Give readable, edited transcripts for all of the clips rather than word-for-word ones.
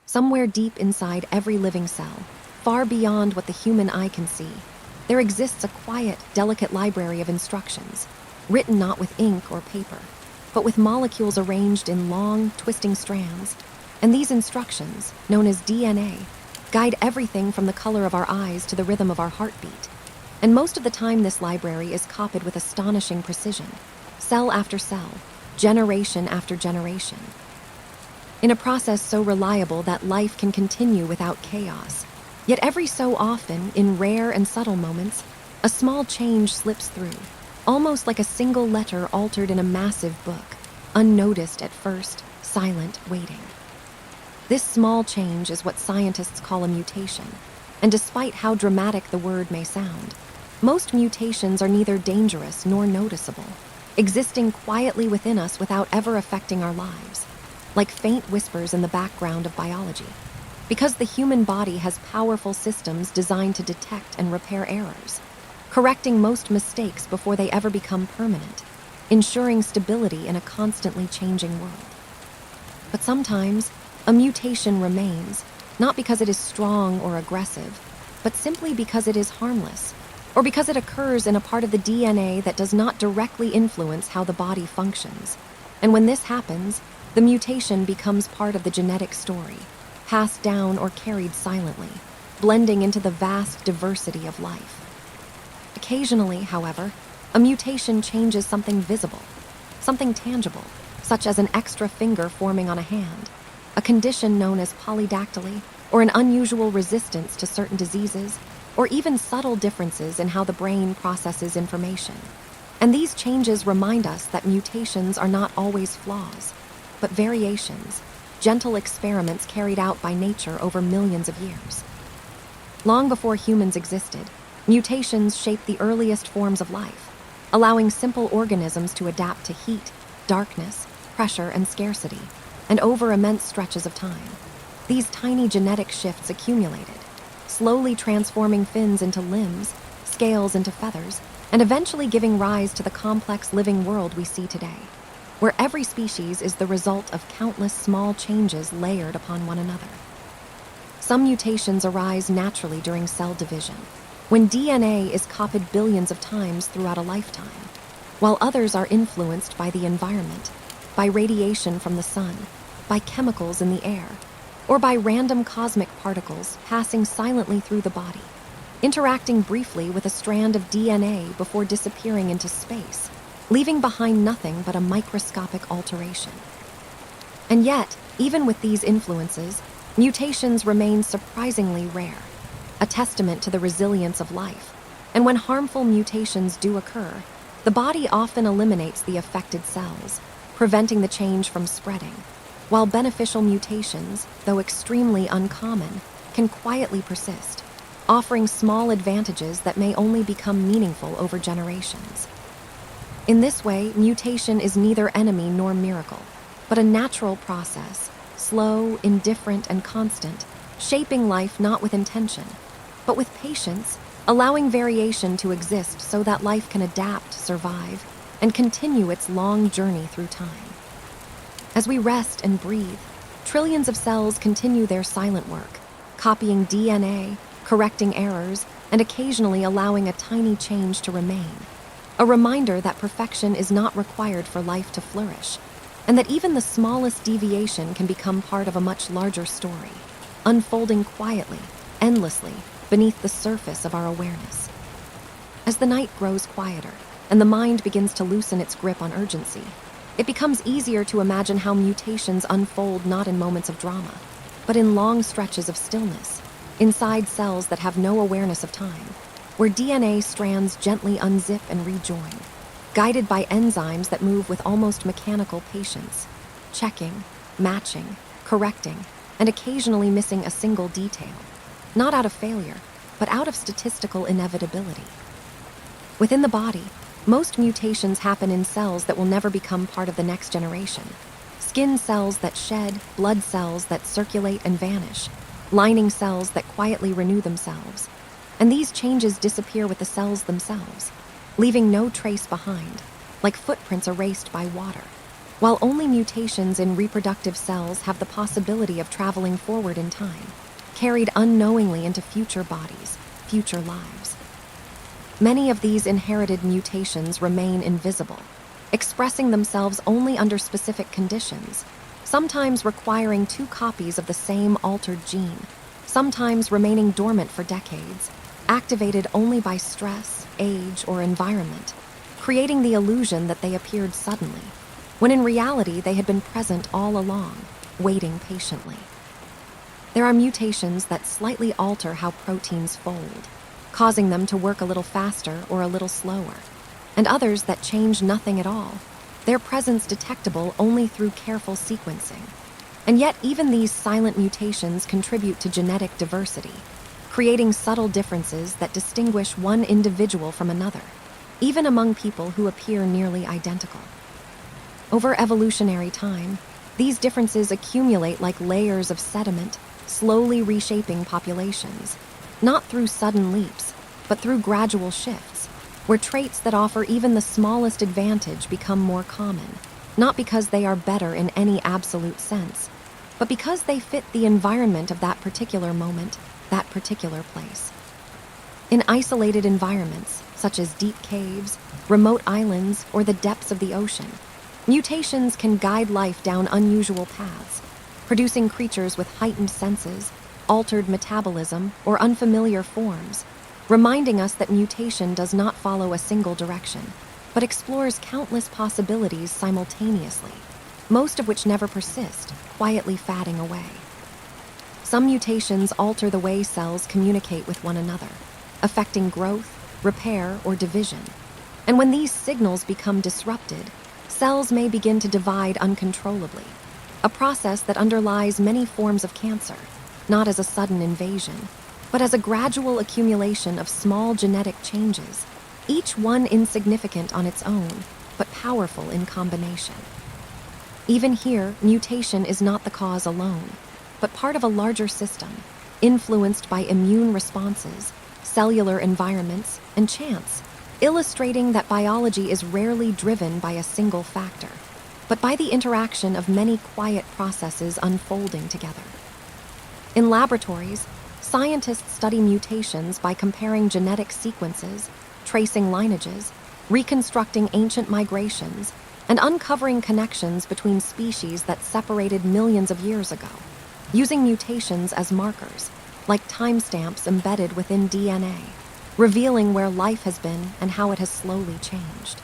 Somewhere deep inside every living cell, far beyond what the human eye can see, there exists a quiet, delicate library of instructions, written not with ink or paper, but with molecules arranged in long, twisting strands. And these instructions, known as DNA, guide everything from the color of our eyes to the rhythm of our heartbeat. And most of the time this library is copied with astonishing precision, cell after cell, generation after generation. In a process so reliable that life can continue without chaos. Yet every so often, in rare and subtle moments, a small change slips through, almost like a single letter altered in a massive book, unnoticed at first, silent, waiting. This small change is what scientists call a mutation, and despite how dramatic the word may sound, most mutations are neither dangerous nor noticeable, existing quietly within us without ever affecting our lives, like faint whispers in the background of biology. Because the human body has powerful systems designed to detect and repair errors, correcting most mistakes before they ever become permanent, ensuring stability in a constantly changing world. But sometimes, a mutation remains, not because it is strong or aggressive, but simply because it is harmless, or because it occurs in a part of the DNA that does not directly influence how the body functions. And when this happens, the mutation becomes part of the genetic story, passed down or carried silently, blending into the vast diversity of life. Occasionally, however, a mutation changes something visible, something tangible, such as an extra finger forming on a hand, a condition known as polydactyly, or an unusual resistance to certain diseases, or even subtle differences in how the brain processes information. And these changes remind us that mutations are not always flaws, but variations, gentle experiments carried out by nature over millions of years. Long before humans existed, mutations shaped the earliest forms of life, allowing simple organisms to adapt to heat, darkness, pressure, and scarcity, and over immense stretches of time. These tiny genetic shifts accumulated, slowly transforming fins into limbs, scales into feathers, and eventually giving rise to the complex living world we see today, where every species is the result of countless small changes layered upon one another. Some mutations arise naturally during cell division, when DNA is copied billions of times throughout a lifetime, while others are influenced by the environment, by radiation from the sun, by chemicals in the air, or by random cosmic particles passing silently through the body, interacting briefly with a strand of DNA before disappearing into space, leaving behind nothing but a microscopic alteration. And yet, even with these influences, mutations remain surprisingly rare, a testament to the resilience of life. And when harmful mutations do occur, the body often eliminates the affected cells, preventing the change from spreading, while beneficial mutations, though extremely uncommon, can quietly persist, offering small advantages that may only become meaningful over generations. In this way, mutation is neither enemy nor miracle, but a natural process, slow, indifferent, and constant, shaping life not with intention, but with patience, allowing variation to exist so that life can adapt, survive, and continue its long journey through time. As we rest and breathe, trillions of cells continue their silent work, copying DNA, correcting errors, and occasionally allowing a tiny change to remain. A reminder that perfection is not required for life to flourish, and that even the smallest deviation can become part of a much larger story, unfolding quietly, endlessly, beneath the surface of our awareness. As the night grows quieter, and the mind begins to loosen its grip on urgency, it becomes easier to imagine how mutations unfold not in moments of drama, but in long stretches of stillness, inside cells that have no awareness of time, where DNA strands gently unzip and rejoin, guided by enzymes that move with almost mechanical patience, checking, matching, correcting, and occasionally missing a single detail, not out of failure, but out of statistical inevitability. Within the body, most mutations happen in cells that will never become part of the next generation. Skin cells that shed, blood cells that circulate and vanish, lining cells that quietly renew themselves. And these changes disappear with the cells themselves, leaving no trace behind, like footprints erased by water. while only mutations in reproductive cells have the possibility of traveling forward in time, carried unknowingly into future bodies, future lives. Many of these inherited mutations remain invisible, expressing themselves only under specific conditions, sometimes requiring 2 copies of the same altered gene, sometimes remaining dormant for decades, activated only by stress, age, or environment, creating the illusion that they appeared suddenly, when in reality they had been present all along, waiting patiently. There are mutations that slightly alter how proteins fold, causing them to work a little faster or a little slower, and others that change nothing at all, their presence detectable only through careful sequencing. And yet even these silent mutations contribute to genetic diversity, creating subtle differences that distinguish one individual from another, even among people who appear nearly identical. Over evolutionary time, these differences accumulate like layers of sediment, slowly reshaping populations, not through sudden leaps, but through gradual shifts, where traits that offer even the smallest advantage become more common, not because they are better in any absolute sense, but because they fit the environment of that particular moment, that particular place. In isolated environments, such as deep caves, remote islands, or the depths of the ocean, mutations can guide life down unusual paths, producing creatures with heightened senses, altered metabolism, or unfamiliar forms, reminding us that mutation does not follow a single direction, but explores countless possibilities simultaneously, most of which never persist, quietly fading away. Some mutations alter the way cells communicate with one another, affecting growth, repair, or division. And when these signals become disrupted, cells may begin to divide uncontrollably, a process that underlies many forms of cancer, not as a sudden invasion, but as a gradual accumulation of small genetic changes, each one insignificant on its own, but powerful in combination. Even here, mutation is not the cause alone, but part of a larger system, influenced by immune responses, cellular environments, and chance, illustrating that biology is rarely driven by a single factor, but by the interaction of many quiet processes unfolding together. In laboratories, scientists study mutations by comparing genetic sequences, tracing lineages, reconstructing ancient migrations, and uncovering connections between species that separated millions of years ago, using mutations as markers, like timestamps embedded within DNA, revealing where life has been and how it has slowly changed.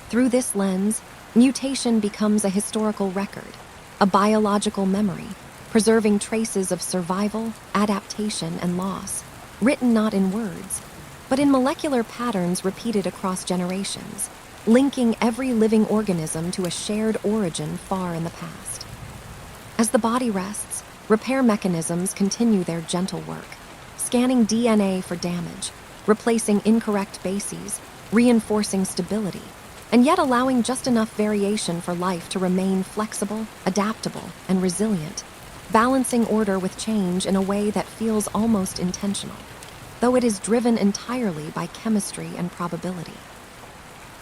Through this lens, mutation becomes a historical record, a biological memory, preserving traces of survival, adaptation, and loss, written not in words, but in molecular patterns repeated across generations, linking every living organism to a shared origin far in the past. As the body rests, repair mechanisms continue their gentle work, scanning DNA for damage, replacing incorrect bases, reinforcing stability, and yet allowing just enough variation for life to remain flexible, adaptable, and resilient, balancing order with change in a way that feels almost intentional, though it is driven entirely by chemistry and probability.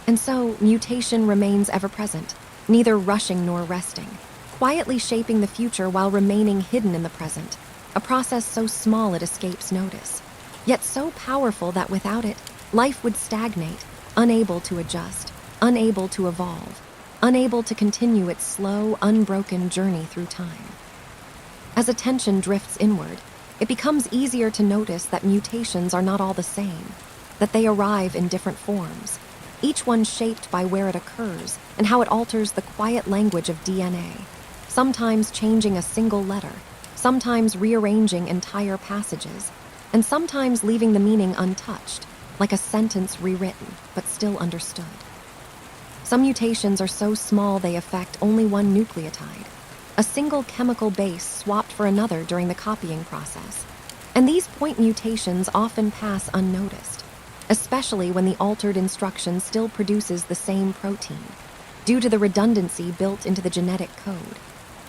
And so, mutation remains ever-present, neither rushing nor resting, quietly shaping the future while remaining hidden in the present, a process so small it escapes notice, yet so powerful that without it, life would stagnate, unable to adjust, unable to evolve, unable to continue its slow, unbroken journey through time. As attention drifts inward, it becomes easier to notice that mutations are not all the same, that they arrive in different forms, each one shaped by where it occurs and how it alters the quiet language of DNA, sometimes changing a single letter, sometimes rearranging entire passages, and sometimes leaving the meaning untouched, like a sentence rewritten, but still understood. Some mutations are so small they affect only one nucleotide, a single chemical base swapped for another during the copying process, and these point mutations often pass unnoticed, especially when the altered instruction still produces the same protein, due to the redundancy built into the genetic code,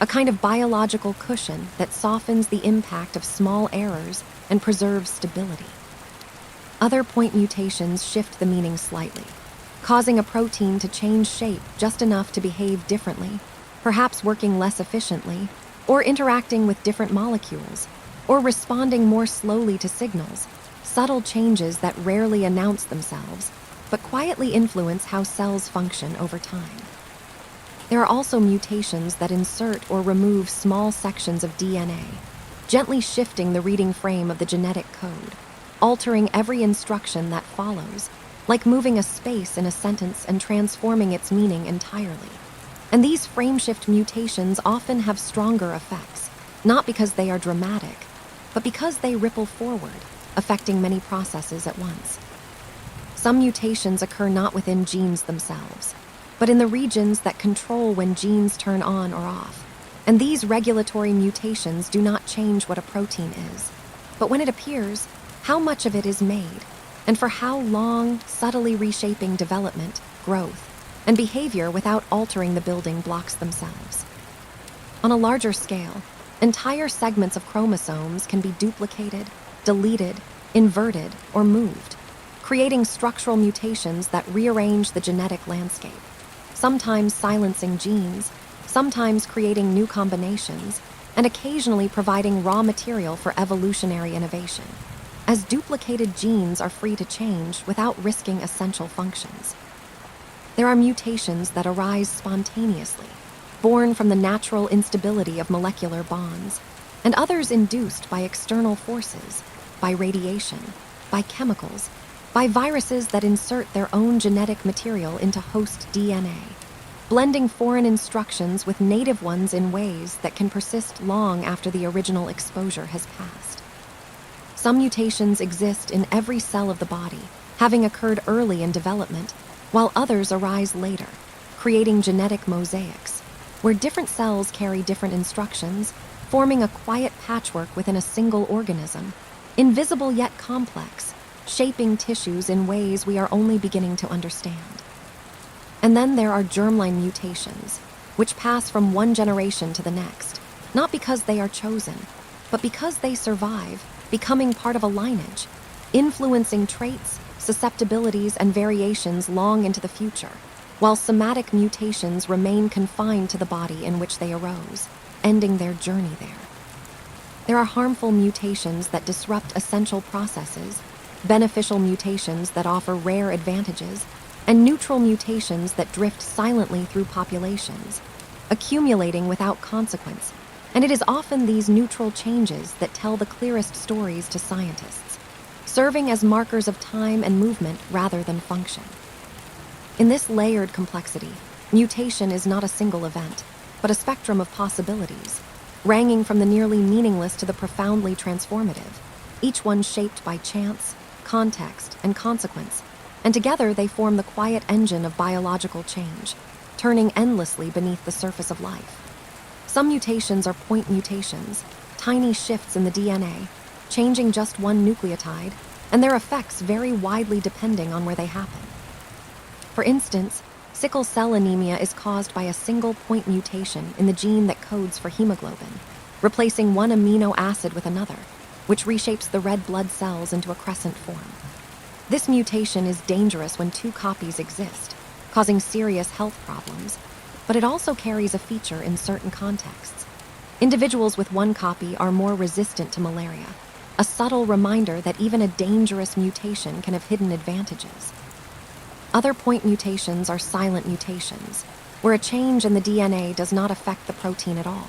a kind of biological cushion that softens the impact of small errors and preserves stability. Other point mutations shift the meaning slightly, causing a protein to change shape just enough to behave differently, perhaps working less efficiently, or interacting with different molecules, or responding more slowly to signals, subtle changes that rarely announce themselves, but quietly influence how cells function over time. There are also mutations that insert or remove small sections of DNA, gently shifting the reading frame of the genetic code, altering every instruction that follows, like moving a space in a sentence and transforming its meaning entirely. And these frameshift mutations often have stronger effects, not because they are dramatic, but because they ripple forward, affecting many processes at once. Some mutations occur not within genes themselves, but in the regions that control when genes turn on or off. And these regulatory mutations do not change what a protein is, but when it appears, how much of it is made, and for how long, subtly reshaping development, growth, and behavior without altering the building blocks themselves. On a larger scale, entire segments of chromosomes can be duplicated, deleted, inverted, or moved, creating structural mutations that rearrange the genetic landscape, sometimes silencing genes, sometimes creating new combinations, and occasionally providing raw material for evolutionary innovation, as duplicated genes are free to change without risking essential functions. There are mutations that arise spontaneously, born from the natural instability of molecular bonds, and others induced by external forces, by radiation, by chemicals, by viruses that insert their own genetic material into host DNA, blending foreign instructions with native ones in ways that can persist long after the original exposure has passed. Some mutations exist in every cell of the body, having occurred early in development, while others arise later, creating genetic mosaics, where different cells carry different instructions, forming a quiet patchwork within a single organism, invisible yet complex, shaping tissues in ways we are only beginning to understand. And then there are germline mutations, which pass from one generation to the next, not because they are chosen, but because they survive, becoming part of a lineage, influencing traits, susceptibilities, and variations long into the future, while somatic mutations remain confined to the body in which they arose, ending their journey there. There are harmful mutations that disrupt essential processes, beneficial mutations that offer rare advantages, and neutral mutations that drift silently through populations, accumulating without consequence. And it is often these neutral changes that tell the clearest stories to scientists, serving as markers of time and movement rather than function. In this layered complexity, mutation is not a single event, but a spectrum of possibilities, ranging from the nearly meaningless to the profoundly transformative, each one shaped by chance, context, and consequence, and together they form the quiet engine of biological change, turning endlessly beneath the surface of life. Some mutations are point mutations, tiny shifts in the DNA, changing just one nucleotide, and their effects vary widely depending on where they happen. For instance, sickle cell anemia is caused by a single point mutation in the gene that codes for hemoglobin, replacing one amino acid with another, which reshapes the red blood cells into a crescent form. This mutation is dangerous when two copies exist, causing serious health problems, but it also carries a feature in certain contexts. Individuals with one copy are more resistant to malaria, a subtle reminder that even a dangerous mutation can have hidden advantages. Other point mutations are silent mutations, where a change in the DNA does not affect the protein at all.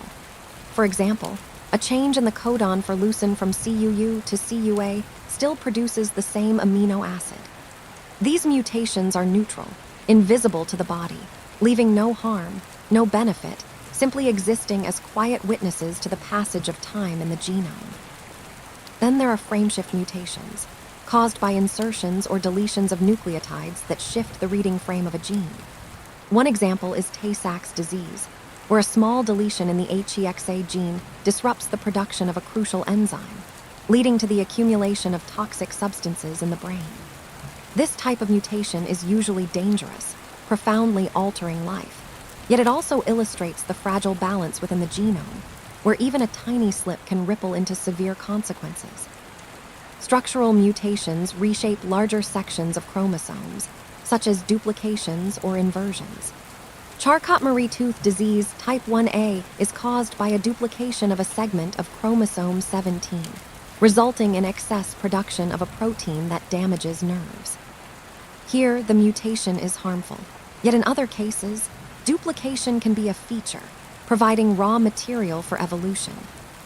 For example, a change in the codon for leucine from CUU to CUA still produces the same amino acid. These mutations are neutral, invisible to the body, leaving no harm, no benefit, simply existing as quiet witnesses to the passage of time in the genome. Then there are frameshift mutations, caused by insertions or deletions of nucleotides that shift the reading frame of a gene. One example is Tay-Sachs disease, where a small deletion in the HEXA gene disrupts the production of a crucial enzyme, leading to the accumulation of toxic substances in the brain. This type of mutation is usually dangerous, profoundly altering life, yet it also illustrates the fragile balance within the genome, where even a tiny slip can ripple into severe consequences. Structural mutations reshape larger sections of chromosomes, such as duplications or inversions. Charcot-Marie-Tooth disease type 1A is caused by a duplication of a segment of chromosome 17, resulting in excess production of a protein that damages nerves. Here, the mutation is harmful, yet in other cases, duplication can be a feature, providing raw material for evolution,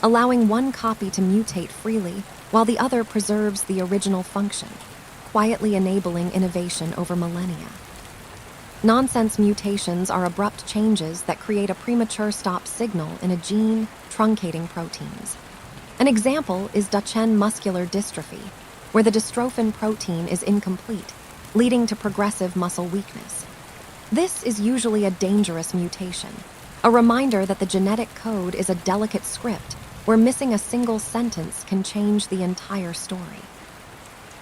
allowing one copy to mutate freely while the other preserves the original function, quietly enabling innovation over millennia. Nonsense mutations are abrupt changes that create a premature stop signal in a gene, truncating proteins. An example is Duchenne muscular dystrophy, where the dystrophin protein is incomplete, leading to progressive muscle weakness. This is usually a dangerous mutation, a reminder that the genetic code is a delicate script where missing a single sentence can change the entire story.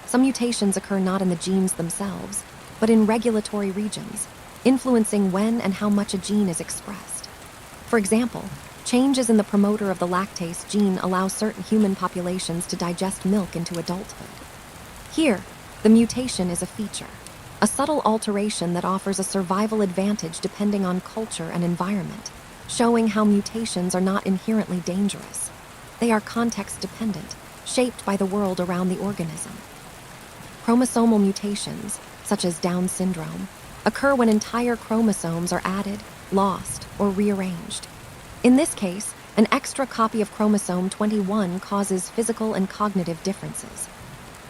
Some mutations occur not in the genes themselves, but in regulatory regions, influencing when and how much a gene is expressed. For example, changes in the promoter of the lactase gene allow certain human populations to digest milk into adulthood. Here, the mutation is a feature, a subtle alteration that offers a survival advantage depending on culture and environment, showing how mutations are not inherently dangerous. They are context-dependent, shaped by the world around the organism. Chromosomal mutations, such as Down syndrome, occur when entire chromosomes are added, lost, or rearranged. In this case, an extra copy of chromosome 21 causes physical and cognitive differences.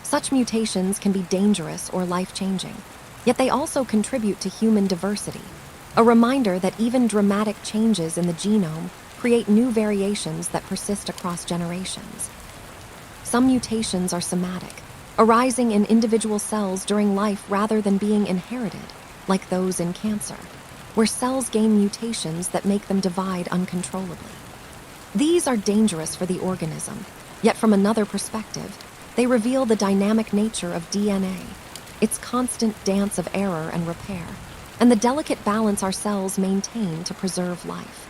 Such mutations can be dangerous or life-changing, yet they also contribute to human diversity, a reminder that even dramatic changes in the genome create new variations that persist across generations. Some mutations are somatic, arising in individual cells during life rather than being inherited, like those in cancer, where cells gain mutations that make them divide uncontrollably. These are dangerous for the organism, yet from another perspective, they reveal the dynamic nature of DNA, its constant dance of error and repair, and the delicate balance our cells maintain to preserve life.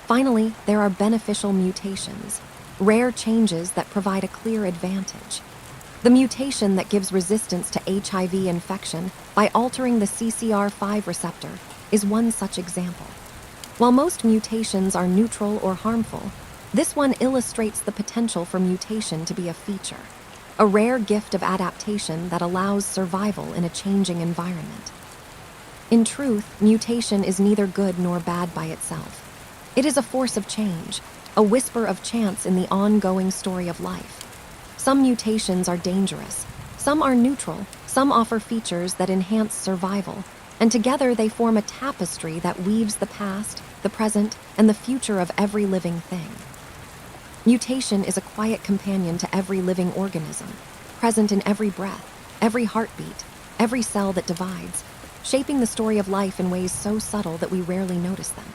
Finally, there are beneficial mutations, rare changes that provide a clear advantage. The mutation that gives resistance to HIV infection by altering the CCR5 receptor is one such example. While most mutations are neutral or harmful, this one illustrates the potential for mutation to be a feature, a rare gift of adaptation that allows survival in a changing environment. In truth, mutation is neither good nor bad by itself. It is a force of change, a whisper of chance in the ongoing story of life. Some mutations are dangerous, some are neutral, some offer features that enhance survival, and together they form a tapestry that weaves the past, the present, and the future of every living thing. Mutation is a quiet companion to every living organism, present in every breath, every heartbeat, every cell that divides, shaping the story of life in ways so subtle that we rarely notice them.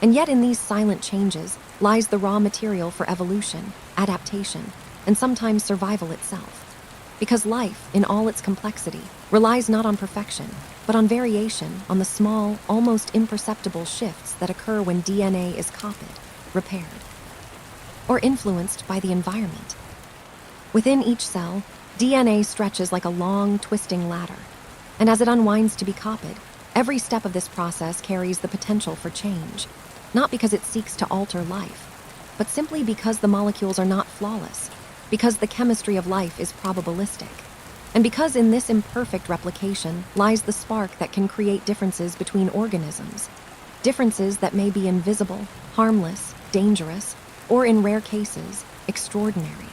And yet in these silent changes lies the raw material for evolution, adaptation, and sometimes survival itself. Because life, in all its complexity, relies not on perfection, but on variation, on the small, almost imperceptible shifts that occur when DNA is copied, repaired, or influenced by the environment. Within each cell, DNA stretches like a long, twisting ladder, and as it unwinds to be copied, every step of this process carries the potential for change, not because it seeks to alter life, but simply because the molecules are not flawless, because the chemistry of life is probabilistic, and because in this imperfect replication lies the spark that can create differences between organisms, differences that may be invisible, harmless, dangerous, or in rare cases, extraordinary.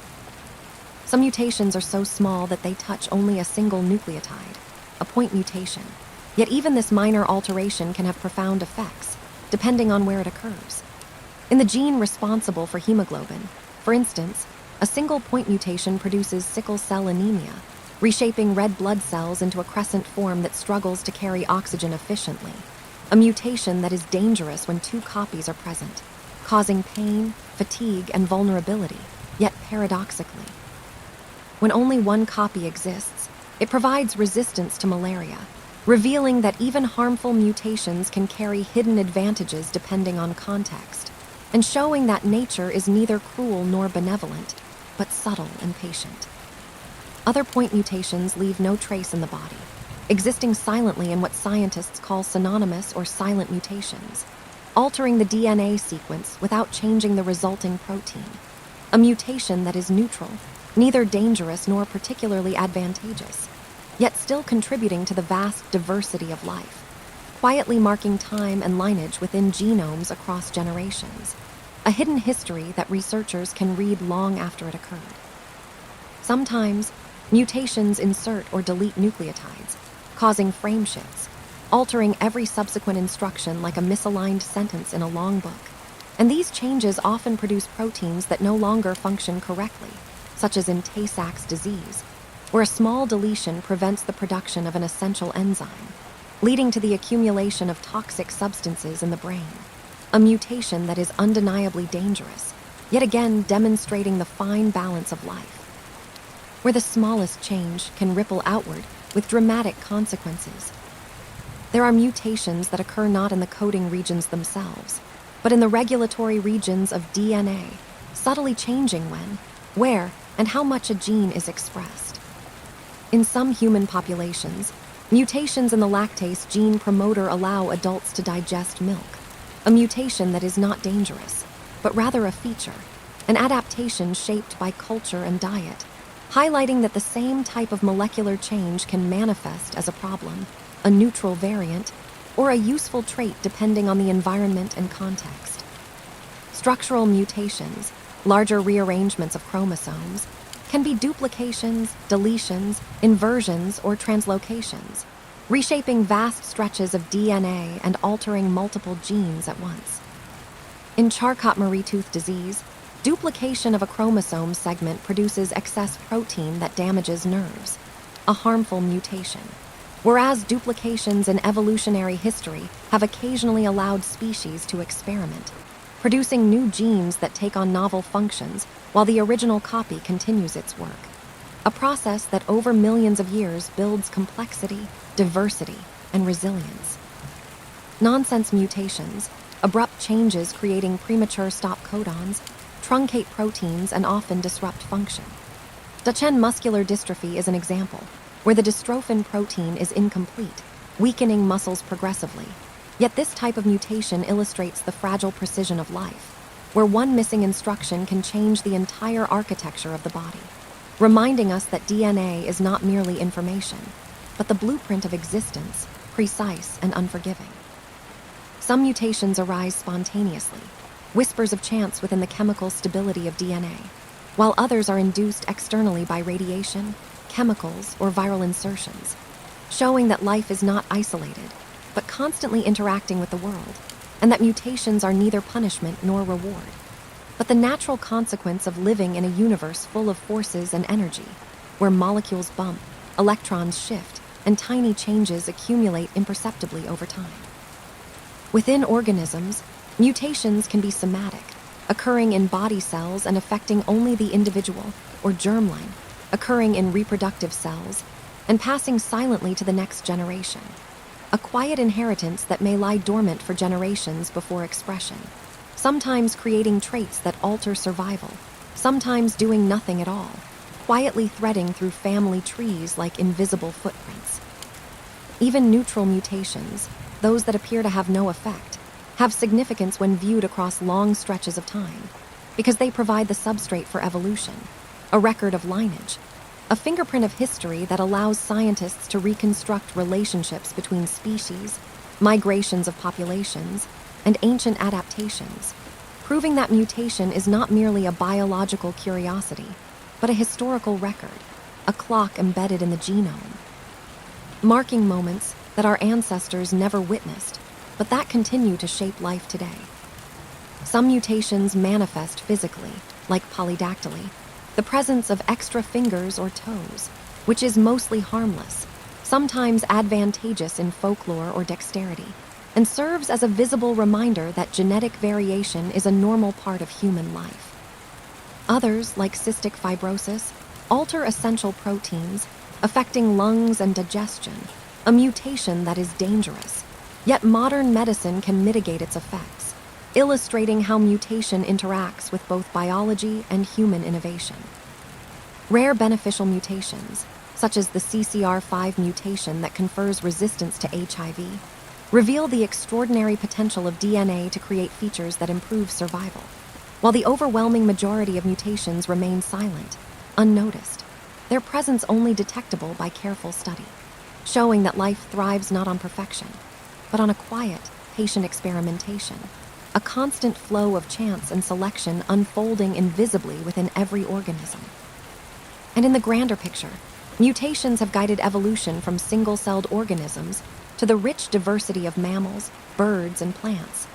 Some mutations are so small that they touch only a single nucleotide, a point mutation, yet even this minor alteration can have profound effects, depending on where it occurs. In the gene responsible for hemoglobin, for instance, a single point mutation produces sickle cell anemia, reshaping red blood cells into a crescent form that struggles to carry oxygen efficiently, a mutation that is dangerous when two copies are present, causing pain, fatigue, and vulnerability, yet paradoxically, when only one copy exists, it provides resistance to malaria, revealing that even harmful mutations can carry hidden advantages depending on context, and showing that nature is neither cruel nor benevolent, but subtle and patient. Other point mutations leave no trace in the body, existing silently in what scientists call synonymous or silent mutations, altering the DNA sequence without changing the resulting protein. A mutation that is neutral, neither dangerous nor particularly advantageous, yet still contributing to the vast diversity of life, quietly marking time and lineage within genomes across generations, a hidden history that researchers can read long after it occurred. Sometimes, mutations insert or delete nucleotides, causing frame shifts, altering every subsequent instruction like a misaligned sentence in a long book. And these changes often produce proteins that no longer function correctly, such as in Tay-Sachs disease, where a small deletion prevents the production of an essential enzyme, leading to the accumulation of toxic substances in the brain. A mutation that is undeniably dangerous, yet again demonstrating the fine balance of life, where the smallest change can ripple outward with dramatic consequences. There are mutations that occur not in the coding regions themselves, but in the regulatory regions of DNA, subtly changing when, where, and how much a gene is expressed. In some human populations, mutations in the lactase gene promoter allow adults to digest milk, a mutation that is not dangerous, but rather a feature, an adaptation shaped by culture and diet, highlighting that the same type of molecular change can manifest as a problem, a neutral variant, or a useful trait depending on the environment and context. Structural mutations, larger rearrangements of chromosomes, can be duplications, deletions, inversions, or translocations, reshaping vast stretches of DNA and altering multiple genes at once. In Charcot-Marie-Tooth disease, duplication of a chromosome segment produces excess protein that damages nerves, a harmful mutation, whereas duplications in evolutionary history have occasionally allowed species to experiment, producing new genes that take on novel functions while the original copy continues its work, a process that over millions of years builds complexity, diversity, and resilience. Nonsense mutations, abrupt changes creating premature stop codons, truncate proteins and often disrupt function. Duchenne muscular dystrophy is an example, where the dystrophin protein is incomplete, weakening muscles progressively. Yet this type of mutation illustrates the fragile precision of life, where one missing instruction can change the entire architecture of the body, reminding us that DNA is not merely information, but the blueprint of existence, precise and unforgiving. Some mutations arise spontaneously, whispers of chance within the chemical stability of DNA, while others are induced externally by radiation, chemicals, or viral insertions, showing that life is not isolated, but constantly interacting with the world, and that mutations are neither punishment nor reward, but the natural consequence of living in a universe full of forces and energy, where molecules bump, electrons shift, and tiny changes accumulate imperceptibly over time. Within organisms, mutations can be somatic, occurring in body cells and affecting only the individual, or germline, occurring in reproductive cells, and passing silently to the next generation, a quiet inheritance that may lie dormant for generations before expression, sometimes creating traits that alter survival, sometimes doing nothing at all, quietly threading through family trees like invisible footprints. Even neutral mutations, those that appear to have no effect, have significance when viewed across long stretches of time, because they provide the substrate for evolution, a record of lineage, a fingerprint of history that allows scientists to reconstruct relationships between species, migrations of populations, and ancient adaptations, proving that mutation is not merely a biological curiosity, but a historical record, a clock embedded in the genome, marking moments that our ancestors never witnessed, but that continue to shape life today. Some mutations manifest physically, like polydactyly, the presence of extra fingers or toes, which is mostly harmless, sometimes advantageous in folklore or dexterity, and serves as a visible reminder that genetic variation is a normal part of human life. Others, like cystic fibrosis, alter essential proteins, affecting lungs and digestion, a mutation that is dangerous. Yet modern medicine can mitigate its effects, illustrating how mutation interacts with both biology and human innovation. Rare beneficial mutations, such as the CCR5 mutation that confers resistance to HIV, reveal the extraordinary potential of DNA to create features that improve survival, while the overwhelming majority of mutations remain silent, unnoticed, their presence only detectable by careful study, showing that life thrives not on perfection, but on a quiet, patient experimentation, a constant flow of chance and selection unfolding invisibly within every organism. And in the grander picture, mutations have guided evolution from single-celled organisms to the rich diversity of mammals, birds, and plants,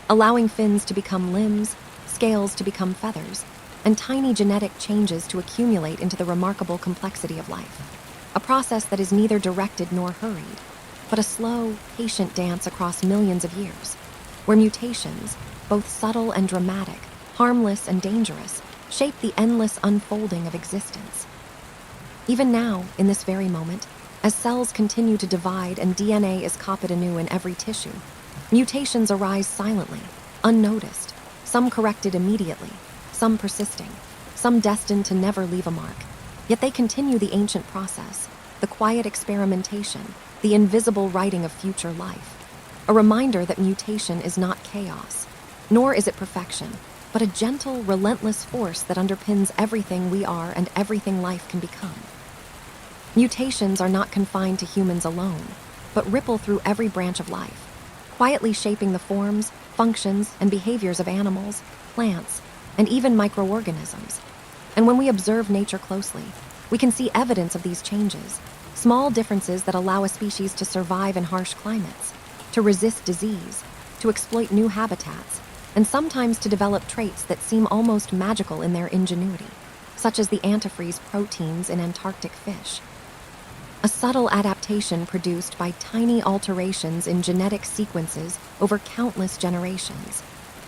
allowing fins to become limbs, scales to become feathers, and tiny genetic changes to accumulate into the remarkable complexity of life, a process that is neither directed nor hurried, but a slow, patient dance across millions of years, where mutations, both subtle and dramatic, harmless and dangerous, shape the endless unfolding of existence. Even now, in this very moment, as cells continue to divide and DNA is copied anew in every tissue, mutations arise silently, unnoticed, some corrected immediately, some persisting, some destined to never leave a mark. Yet they continue the ancient process, the quiet experimentation, the invisible writing of future life. A reminder that mutation is not chaos, nor is it perfection, but a gentle, relentless force that underpins everything we are and everything life can become. Mutations are not confined to humans alone, but ripple through every branch of life, quietly shaping the forms, functions, and behaviors of animals, plants, and even microorganisms. And when we observe nature closely, we can see evidence of these changes, small differences that allow a species to survive in harsh climates, to resist disease, to exploit new habitats, and sometimes to develop traits that seem almost magical in their ingenuity, such as the antifreeze proteins in Antarctic fish. A subtle adaptation produced by tiny alterations in genetic sequences over countless generations.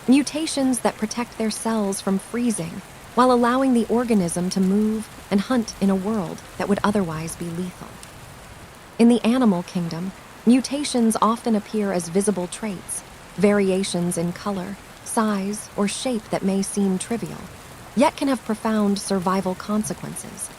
Mutations that protect their cells from freezing while allowing the organism to move and hunt in a world that would otherwise be lethal. In the animal kingdom, mutations often appear as visible traits, variations in color, size, or shape that may seem trivial, yet can have profound survival consequences.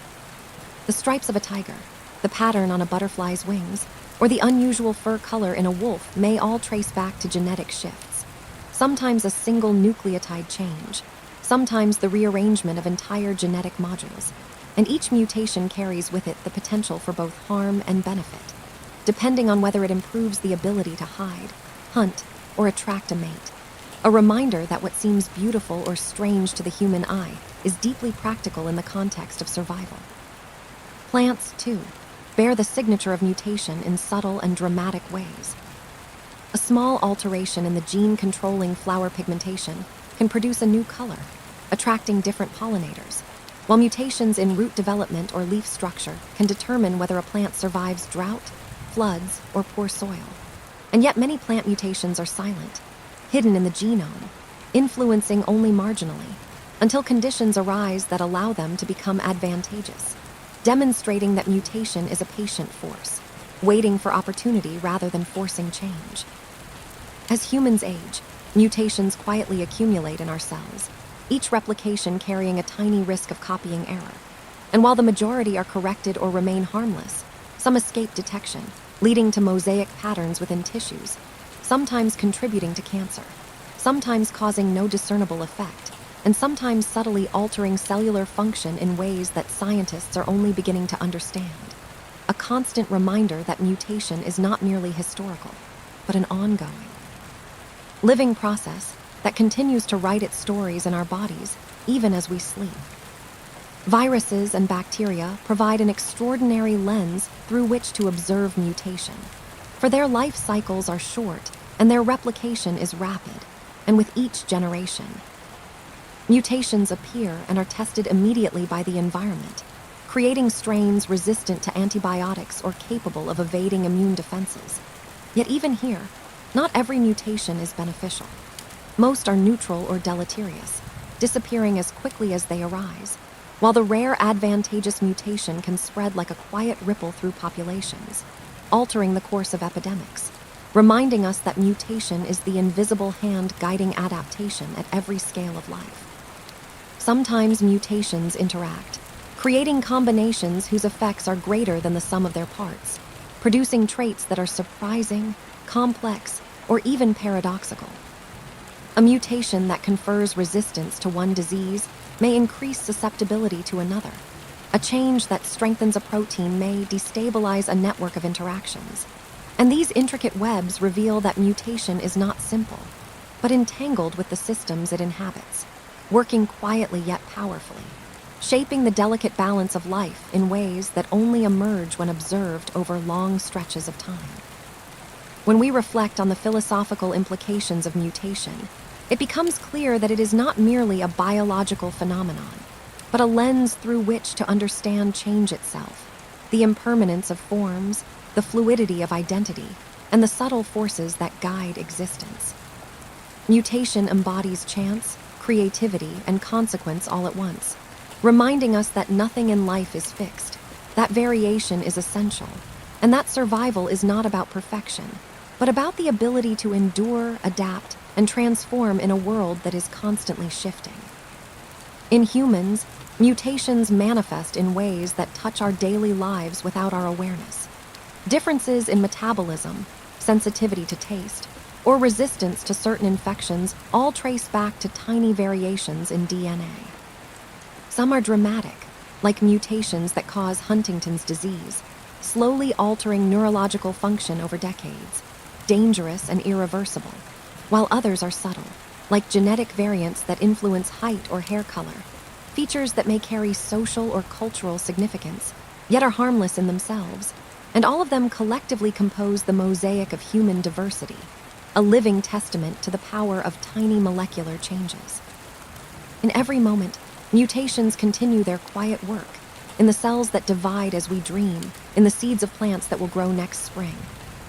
The stripes of a tiger, the pattern on a butterfly's wings, or the unusual fur color in a wolf may all trace back to genetic shifts. Sometimes a single nucleotide change, sometimes the rearrangement of entire genetic modules, and each mutation carries with it the potential for both harm and benefit, depending on whether it improves the ability to hide, hunt, or attract a mate. A reminder that what seems beautiful or strange to the human eye is deeply practical in the context of survival. Plants, too, bear the signature of mutation in subtle and dramatic ways. A small alteration in the gene-controlling flower pigmentation can produce a new color, attracting different pollinators, while mutations in root development or leaf structure can determine whether a plant survives drought, floods, or poor soil. And yet many plant mutations are silent, hidden in the genome, influencing only marginally, until conditions arise that allow them to become advantageous, demonstrating that mutation is a patient force, waiting for opportunity rather than forcing change. As humans age, mutations quietly accumulate in our cells, each replication carrying a tiny risk of copying error. And while the majority are corrected or remain harmless, some escape detection, leading to mosaic patterns within tissues, sometimes contributing to cancer, sometimes causing no discernible effect, and sometimes subtly altering cellular function in ways that scientists are only beginning to understand. A constant reminder that mutation is not merely historical, but an ongoing, living process that continues to write its stories in our bodies, even as we sleep. Viruses and bacteria provide an extraordinary lens through which to observe mutation, for their life cycles are short and their replication is rapid, and with each generation, mutations appear and are tested immediately by the environment, creating strains resistant to antibiotics or capable of evading immune defenses. Yet even here, not every mutation is beneficial. Most are neutral or deleterious, disappearing as quickly as they arise, while the rare advantageous mutation can spread like a quiet ripple through populations, altering the course of epidemics, reminding us that mutation is the invisible hand guiding adaptation at every scale of life. Sometimes mutations interact, creating combinations whose effects are greater than the sum of their parts, producing traits that are surprising, complex, or even paradoxical. A mutation that confers resistance to one disease may increase susceptibility to another. A change that strengthens a protein may destabilize a network of interactions. And these intricate webs reveal that mutation is not simple, but entangled with the systems it inhabits, working quietly yet powerfully, shaping the delicate balance of life in ways that only emerge when observed over long stretches of time. When we reflect on the philosophical implications of mutation, it becomes clear that it is not merely a biological phenomenon, but a lens through which to understand change itself, the impermanence of forms, the fluidity of identity, and the subtle forces that guide existence. Mutation embodies chance, creativity, and consequence all at once, reminding us that nothing in life is fixed, that variation is essential, and that survival is not about perfection, but about the ability to endure, adapt, and transform in a world that is constantly shifting. In humans, mutations manifest in ways that touch our daily lives without our awareness. Differences in metabolism, sensitivity to taste, or resistance to certain infections all trace back to tiny variations in DNA. Some are dramatic, like mutations that cause Huntington's disease, slowly altering neurological function over decades, dangerous and irreversible, while others are subtle, like genetic variants that influence height or hair color, features that may carry social or cultural significance, yet are harmless in themselves, and all of them collectively compose the mosaic of human diversity, a living testament to the power of tiny molecular changes. In every moment, mutations continue their quiet work, in the cells that divide as we dream, in the seeds of plants that will grow next spring,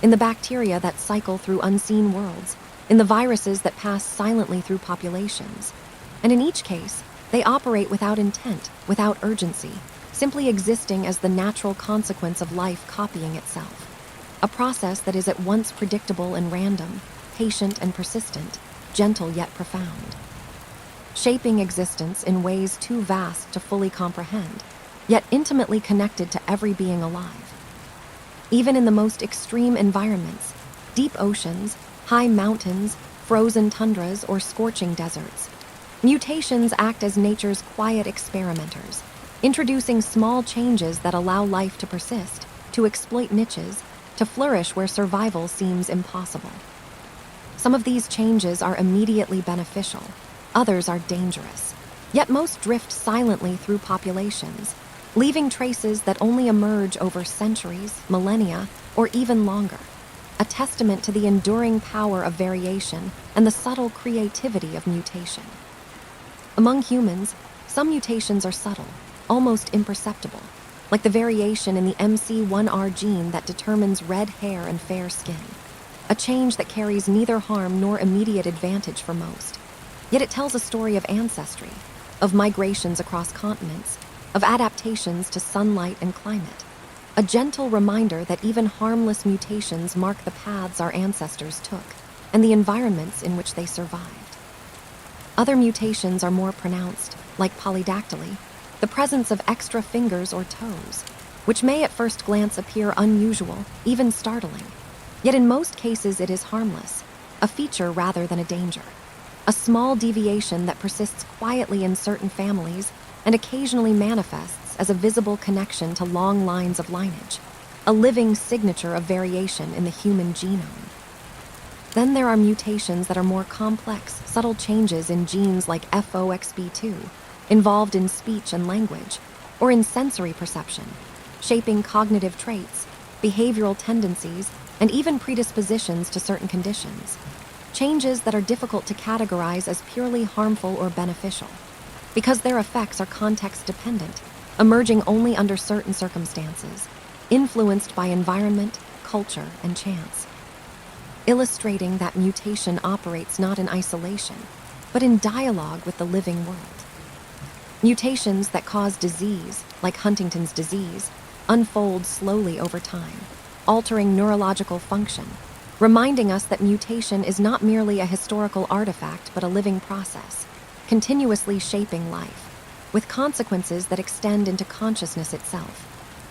in the bacteria that cycle through unseen worlds, in the viruses that pass silently through populations. And in each case, they operate without intent, without urgency, simply existing as the natural consequence of life copying itself. A process that is at once predictable and random, patient and persistent, gentle yet profound. Shaping existence in ways too vast to fully comprehend, yet intimately connected to every being alive. Even in the most extreme environments, deep oceans, high mountains, frozen tundras, or scorching deserts, mutations act as nature's quiet experimenters, introducing small changes that allow life to persist, to exploit niches, to flourish where survival seems impossible. Some of these changes are immediately beneficial, others are dangerous, yet most drift silently through populations, leaving traces that only emerge over centuries, millennia, or even longer, a testament to the enduring power of variation and the subtle creativity of mutation. Among humans, some mutations are subtle, almost imperceptible, like the variation in the MC1R gene that determines red hair and fair skin, a change that carries neither harm nor immediate advantage for most. Yet it tells a story of ancestry, of migrations across continents, of adaptations to sunlight and climate, a gentle reminder that even harmless mutations mark the paths our ancestors took and the environments in which they survived. Other mutations are more pronounced, like polydactyly, the presence of extra fingers or toes, which may at first glance appear unusual, even startling. Yet in most cases it is harmless, a feature rather than a danger. A small deviation that persists quietly in certain families and occasionally manifests as a visible connection to long lines of lineage, a living signature of variation in the human genome. Then there are mutations that are more complex, subtle changes in genes like FOXP2, involved in speech and language, or in sensory perception, shaping cognitive traits, behavioral tendencies, and even predispositions to certain conditions. Changes that are difficult to categorize as purely harmful or beneficial, because their effects are context-dependent, emerging only under certain circumstances, influenced by environment, culture, and chance. Illustrating that mutation operates not in isolation, but in dialogue with the living world. Mutations that cause disease, like Huntington's disease, unfold slowly over time, altering neurological function, reminding us that mutation is not merely a historical artifact but a living process, continuously shaping life. with consequences that extend into consciousness itself,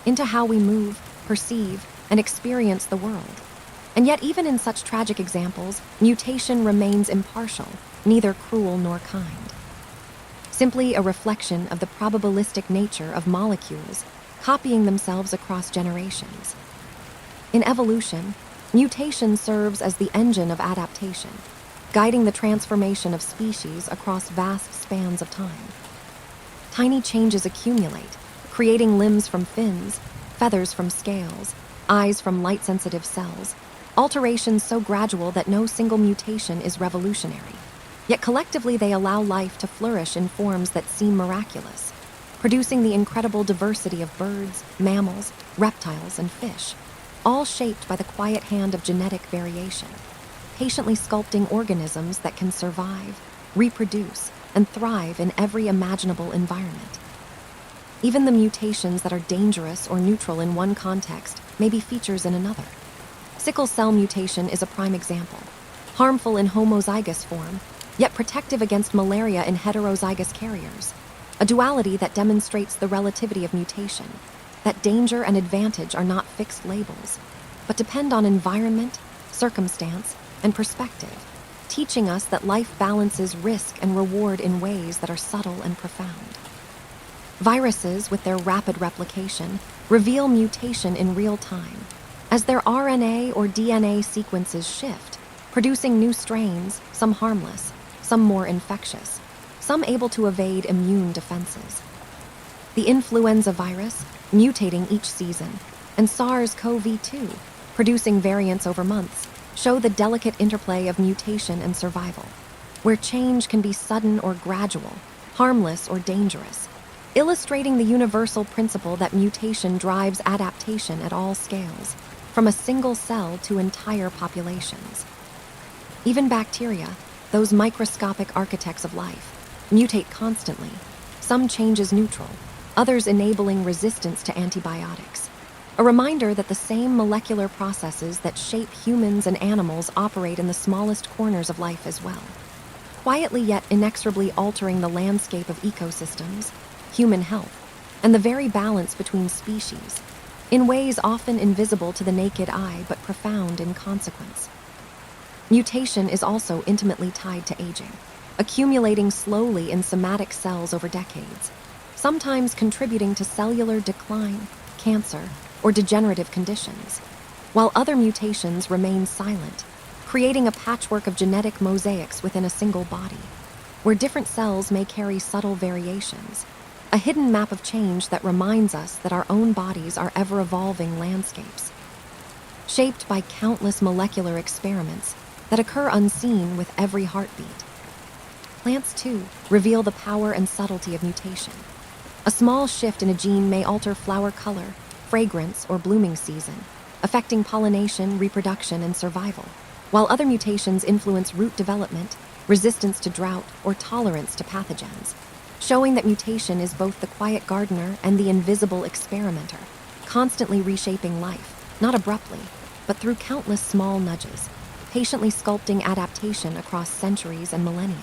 into how we move, perceive, and experience the world. And yet, even in such tragic examples, mutation remains impartial, neither cruel nor kind. Simply a reflection of the probabilistic nature of molecules copying themselves across generations. In evolution, mutation serves as the engine of adaptation, guiding the transformation of species across vast spans of time. Tiny changes accumulate, creating limbs from fins, feathers from scales, eyes from light-sensitive cells, alterations so gradual that no single mutation is revolutionary. Yet collectively they allow life to flourish in forms that seem miraculous, producing the incredible diversity of birds, mammals, reptiles, and fish, all shaped by the quiet hand of genetic variation, patiently sculpting organisms that can survive, reproduce, and thrive in every imaginable environment. Even the mutations that are dangerous or neutral in one context may be features in another. Sickle cell mutation is a prime example, harmful in homozygous form, yet protective against malaria in heterozygous carriers, a duality that demonstrates the relativity of mutation, that danger and advantage are not fixed labels, but depend on environment, circumstance, and perspective, teaching us that life balances risk and reward in ways that are subtle and profound. Viruses, with their rapid replication, reveal mutation in real time, as their RNA or DNA sequences shift, producing new strains, some harmless, some more infectious, some able to evade immune defenses. The influenza virus, mutating each season, and SARS-CoV-2, producing variants over months, show the delicate interplay of mutation and survival, where change can be sudden or gradual, harmless or dangerous, illustrating the universal principle that mutation drives adaptation at all scales, from a single cell to entire populations. Even bacteria, those microscopic architects of life, mutate constantly, some changes neutral, others enabling resistance to antibiotics. A reminder that the same molecular processes that shape humans and animals operate in the smallest corners of life as well, quietly yet inexorably altering the landscape of ecosystems, human health, and the very balance between species, in ways often invisible to the naked eye but profound in consequence. Mutation is also intimately tied to aging, accumulating slowly in somatic cells over decades, sometimes contributing to cellular decline, cancer, or degenerative conditions, while other mutations remain silent, creating a patchwork of genetic mosaics within a single body, where different cells may carry subtle variations, a hidden map of change that reminds us that our own bodies are ever-evolving landscapes, shaped by countless molecular experiments that occur unseen with every heartbeat. Plants, too, reveal the power and subtlety of mutation. A small shift in a gene may alter flower color, fragrance, or blooming season, affecting pollination, reproduction, and survival, while other mutations influence root development, resistance to drought, or tolerance to pathogens, showing that mutation is both the quiet gardener and the invisible experimenter, constantly reshaping life, not abruptly, but through countless small nudges, patiently sculpting adaptation across centuries and millennia.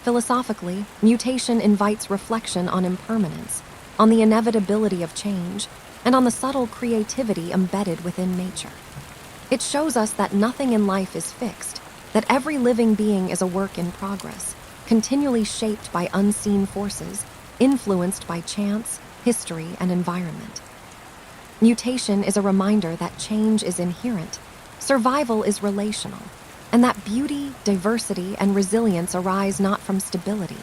Philosophically, mutation invites reflection on impermanence, on the inevitability of change, and on the subtle creativity embedded within nature. It shows us that nothing in life is fixed, that every living being is a work in progress, continually shaped by unseen forces, influenced by chance, history, and environment. Mutation is a reminder that change is inherent, survival is relational, and that beauty, diversity, and resilience arise not from stability,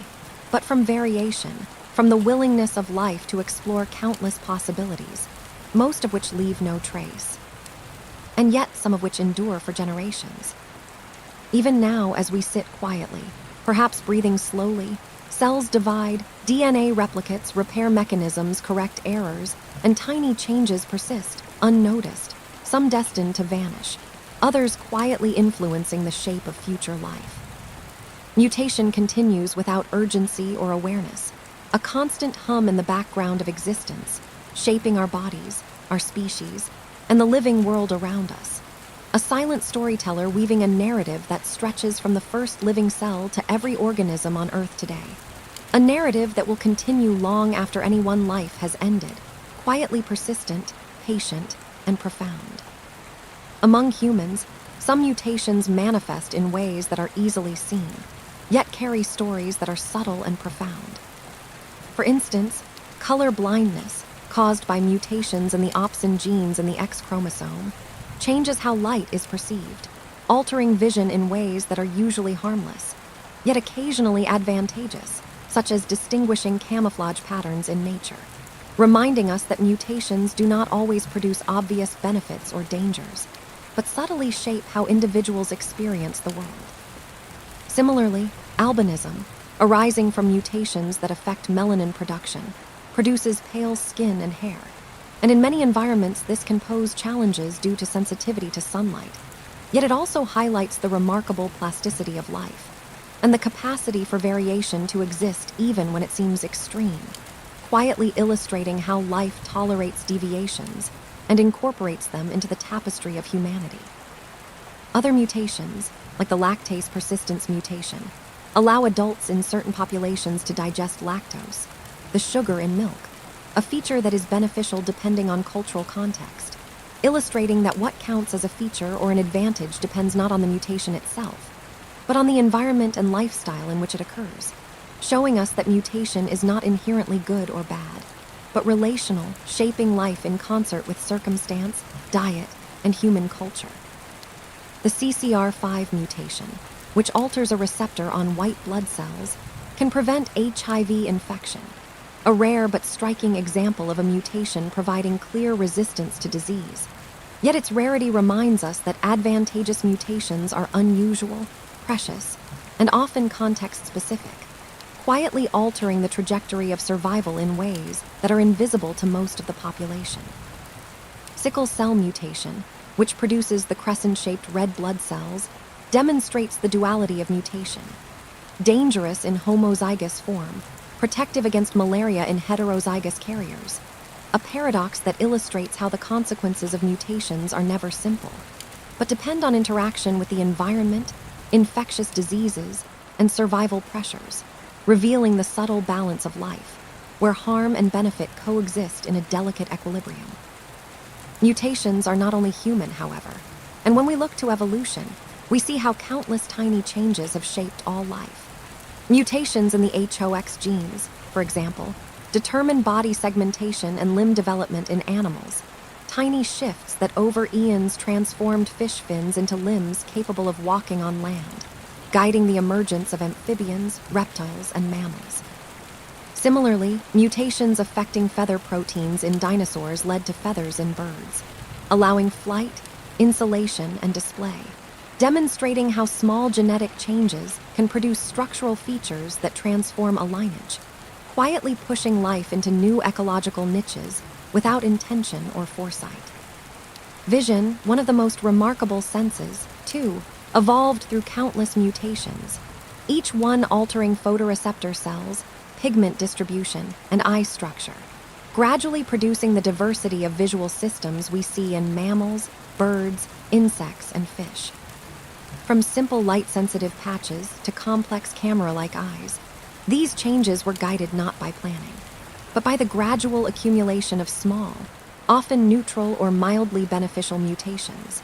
but from variation, from the willingness of life to explore countless possibilities, most of which leave no trace, and yet some of which endure for generations. Even now, as we sit quietly, perhaps breathing slowly, cells divide, DNA replicates, repair mechanisms correct errors, and tiny changes persist, unnoticed, some destined to vanish, others quietly influencing the shape of future life. Mutation continues without urgency or awareness, a constant hum in the background of existence, shaping our bodies, our species, and the living world around us. A silent storyteller weaving a narrative that stretches from the first living cell to every organism on Earth today. A narrative that will continue long after any one life has ended, quietly persistent, patient, and profound. Among humans, some mutations manifest in ways that are easily seen, yet carry stories that are subtle and profound. For instance, color blindness, caused by mutations in the opsin genes in the X chromosome, changes how light is perceived, altering vision in ways that are usually harmless, yet occasionally advantageous, such as distinguishing camouflage patterns in nature, reminding us that mutations do not always produce obvious benefits or dangers, but subtly shape how individuals experience the world. Similarly, albinism, arising from mutations that affect melanin production, produces pale skin and hair, and in many environments this can pose challenges due to sensitivity to sunlight. Yet it also highlights the remarkable plasticity of life, and the capacity for variation to exist even when it seems extreme, quietly illustrating how life tolerates deviations and incorporates them into the tapestry of humanity. Other mutations, like the lactase persistence mutation, allow adults in certain populations to digest lactose, the sugar in milk, a feature that is beneficial depending on cultural context, illustrating that what counts as a feature or an advantage depends not on the mutation itself, but on the environment and lifestyle in which it occurs, showing us that mutation is not inherently good or bad, but relational, shaping life in concert with circumstance, diet, and human culture. The CCR5 mutation, which alters a receptor on white blood cells, can prevent HIV infection, a rare but striking example of a mutation providing clear resistance to disease. Yet its rarity reminds us that advantageous mutations are unusual, precious, and often context-specific, quietly altering the trajectory of survival in ways that are invisible to most of the population. Sickle cell mutation, which produces the crescent-shaped red blood cells, demonstrates the duality of mutation. Dangerous in homozygous form, protective against malaria in heterozygous carriers, a paradox that illustrates how the consequences of mutations are never simple, but depend on interaction with the environment, infectious diseases, and survival pressures, revealing the subtle balance of life, where harm and benefit coexist in a delicate equilibrium. Mutations are not only human, however, and when we look to evolution, we see how countless tiny changes have shaped all life. Mutations in the HOX genes, for example, determine body segmentation and limb development in animals, tiny shifts that over eons transformed fish fins into limbs capable of walking on land, guiding the emergence of amphibians, reptiles, and mammals. Similarly, mutations affecting feather proteins in dinosaurs led to feathers in birds, allowing flight, insulation, and display, demonstrating how small genetic changes can produce structural features that transform a lineage, quietly pushing life into new ecological niches without intention or foresight. Vision, one of the most remarkable senses, too, evolved through countless mutations, each one altering photoreceptor cells, pigment distribution, and eye structure, gradually producing the diversity of visual systems we see in mammals, birds, insects, and fish. From simple light-sensitive patches to complex camera-like eyes, these changes were guided not by planning, but by the gradual accumulation of small, often neutral or mildly beneficial mutations,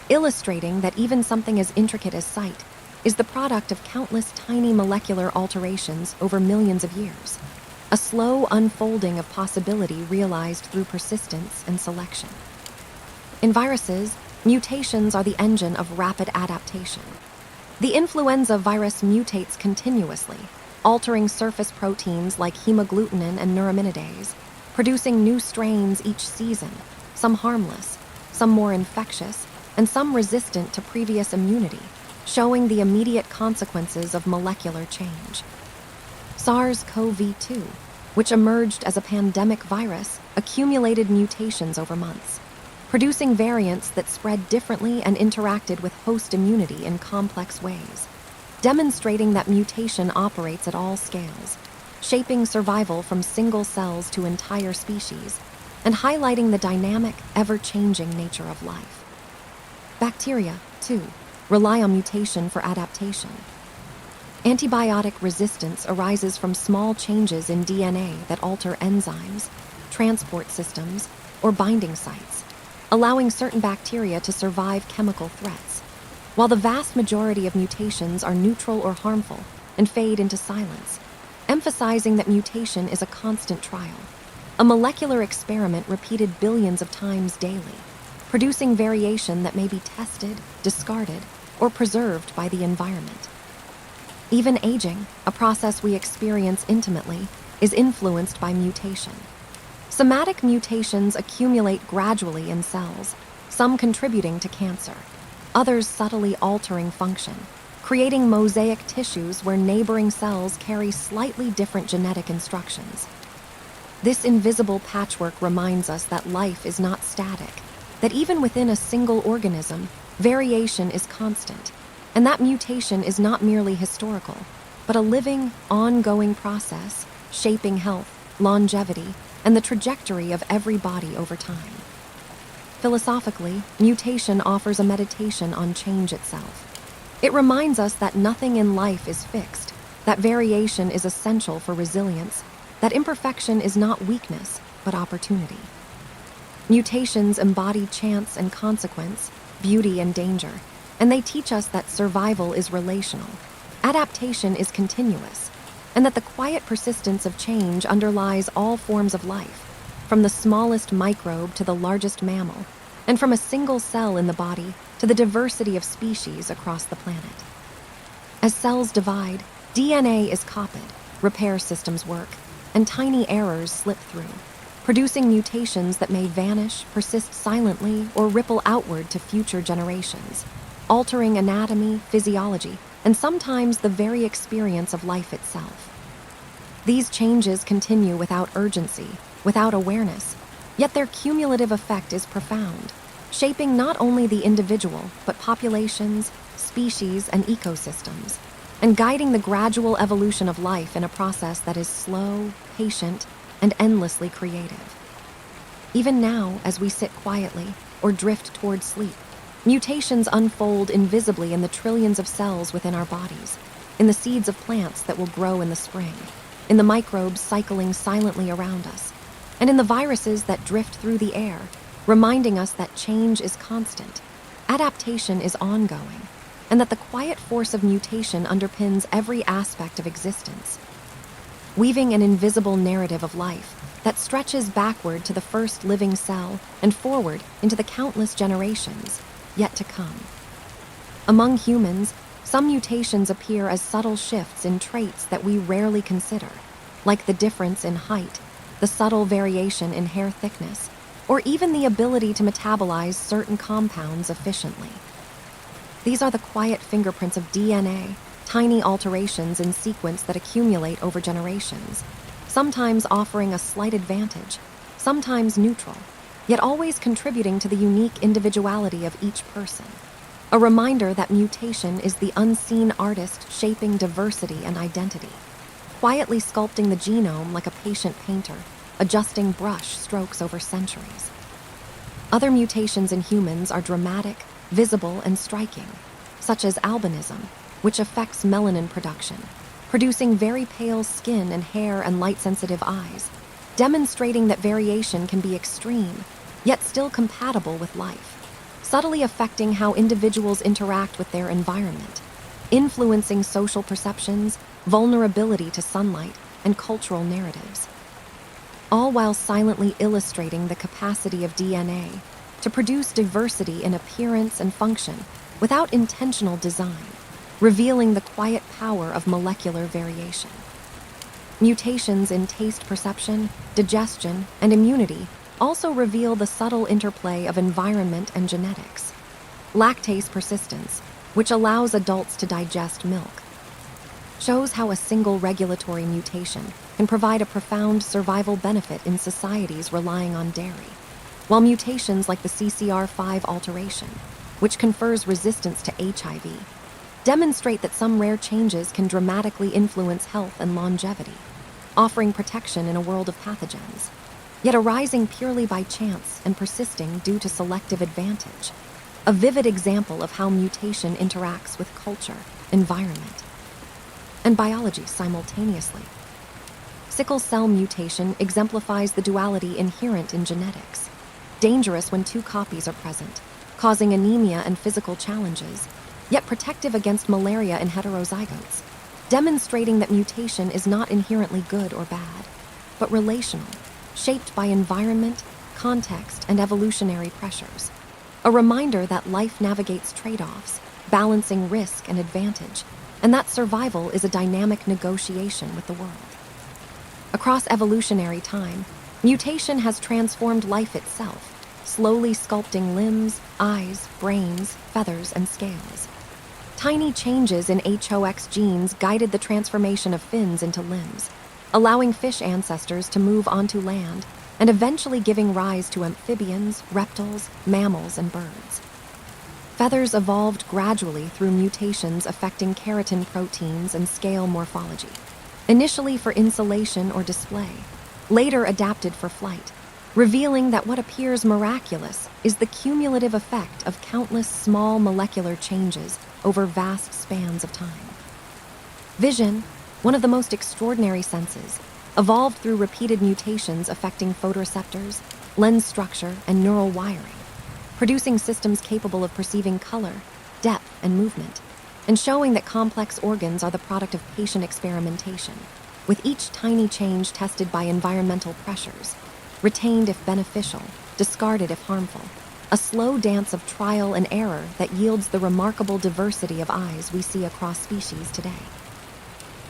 illustrating that even something as intricate as sight is the product of countless tiny molecular alterations over millions of years, a slow unfolding of possibility realized through persistence and selection. In viruses, mutations are the engine of rapid adaptation. The influenza virus mutates continuously, altering surface proteins like hemagglutinin and neuraminidase, producing new strains each season, some harmless, some more infectious, and some resistant to previous immunity, showing the immediate consequences of molecular change. SARS-CoV-2, which emerged as a pandemic virus, accumulated mutations over months, producing variants that spread differently and interacted with host immunity in complex ways, demonstrating that mutation operates at all scales, shaping survival from single cells to entire species, and highlighting the dynamic, ever-changing nature of life. Bacteria, too, rely on mutation for adaptation. Antibiotic resistance arises from small changes in DNA that alter enzymes, transport systems, or binding sites, allowing certain bacteria to survive chemical threats, while the vast majority of mutations are neutral or harmful and fade into silence, emphasizing that mutation is a constant trial, a molecular experiment repeated billions of times daily, producing variation that may be tested, discarded, or preserved by the environment. Even aging, a process we experience intimately, is influenced by mutation. Somatic mutations accumulate gradually in cells, some contributing to cancer, others subtly altering function, creating mosaic tissues where neighboring cells carry slightly different genetic instructions. This invisible patchwork reminds us that life is not static, that even within a single organism, variation is constant, and that mutation is not merely historical, but a living, ongoing process shaping health, longevity, and the trajectory of every body over time. Philosophically, mutation offers a meditation on change itself. It reminds us that nothing in life is fixed, that variation is essential for resilience, that imperfection is not weakness, but opportunity. Mutations embody chance and consequence, beauty and danger, and they teach us that survival is relational, adaptation is continuous, and that the quiet persistence of change underlies all forms of life, from the smallest microbe to the largest mammal, and from a single cell in the body to the diversity of species across the planet. As cells divide, DNA is copied, repair systems work, and tiny errors slip through, producing mutations that may vanish, persist silently, or ripple outward to future generations, altering anatomy, physiology, and sometimes the very experience of life itself. These changes continue without urgency, without awareness, yet their cumulative effect is profound, shaping not only the individual, but populations, species, and ecosystems, and guiding the gradual evolution of life in a process that is slow, patient, and endlessly creative. Even now, as we sit quietly or drift toward sleep, mutations unfold invisibly in the trillions of cells within our bodies, in the seeds of plants that will grow in the spring, in the microbes cycling silently around us, and in the viruses that drift through the air, reminding us that change is constant, adaptation is ongoing, and that the quiet force of mutation underpins every aspect of existence, weaving an invisible narrative of life that stretches backward to the first living cell and forward into the countless generations yet to come. Among humans, some mutations appear as subtle shifts in traits that we rarely consider, like the difference in height, the subtle variation in hair thickness, or even the ability to metabolize certain compounds efficiently. These are the quiet fingerprints of DNA, tiny alterations in sequence that accumulate over generations, sometimes offering a slight advantage, sometimes neutral, yet always contributing to the unique individuality of each person. A reminder that mutation is the unseen artist shaping diversity and identity, quietly sculpting the genome like a patient painter, adjusting brush strokes over centuries. Other mutations in humans are dramatic, visible, and striking, such as albinism, which affects melanin production, producing very pale skin and hair and light-sensitive eyes, demonstrating that variation can be extreme, yet still compatible with life, subtly affecting how individuals interact with their environment, influencing social perceptions, vulnerability to sunlight, and cultural narratives, all while silently illustrating the capacity of DNA to produce diversity in appearance and function without intentional design, revealing the quiet power of molecular variation. Mutations in taste perception, digestion, and immunity also reveal the subtle interplay of environment and genetics. Lactase persistence, which allows adults to digest milk, shows how a single regulatory mutation can provide a profound survival benefit in societies relying on dairy, while mutations like the CCR5 alteration, which confers resistance to HIV, demonstrate that some rare changes can dramatically influence health and longevity, offering protection in a world of pathogens, yet arising purely by chance and persisting due to selective advantage. A vivid example of how mutation interacts with culture, environment, and biology simultaneously. Sickle cell mutation exemplifies the duality inherent in genetics, dangerous when two copies are present, causing anemia and physical challenges, yet protective against malaria in heterozygotes, demonstrating that mutation is not inherently good or bad, but relational, shaped by environment, context, and evolutionary pressures. A reminder that life navigates trade-offs, balancing risk and advantage, and that survival is a dynamic negotiation with the world. Across evolutionary time, mutation has transformed life itself, slowly sculpting limbs, eyes, brains, feathers, and scales. Tiny changes in HOX genes guided the transformation of fins into limbs, allowing fish ancestors to move onto land and eventually giving rise to amphibians, reptiles, mammals, and birds. Feathers evolved gradually through mutations affecting keratin proteins and scale morphology, initially for insulation or display, later adapted for flight, revealing that what appears miraculous is the cumulative effect of countless small molecular changes over vast spans of time. Vision, one of the most extraordinary senses, evolved through repeated mutations affecting photoreceptors, lens structure, and neural wiring, producing systems capable of perceiving color, depth, and movement, and showing that complex organs are the product of patient experimentation, with each tiny change tested by environmental pressures, retained if beneficial, discarded if harmful, a slow dance of trial and error that yields the remarkable diversity of eyes we see across species today.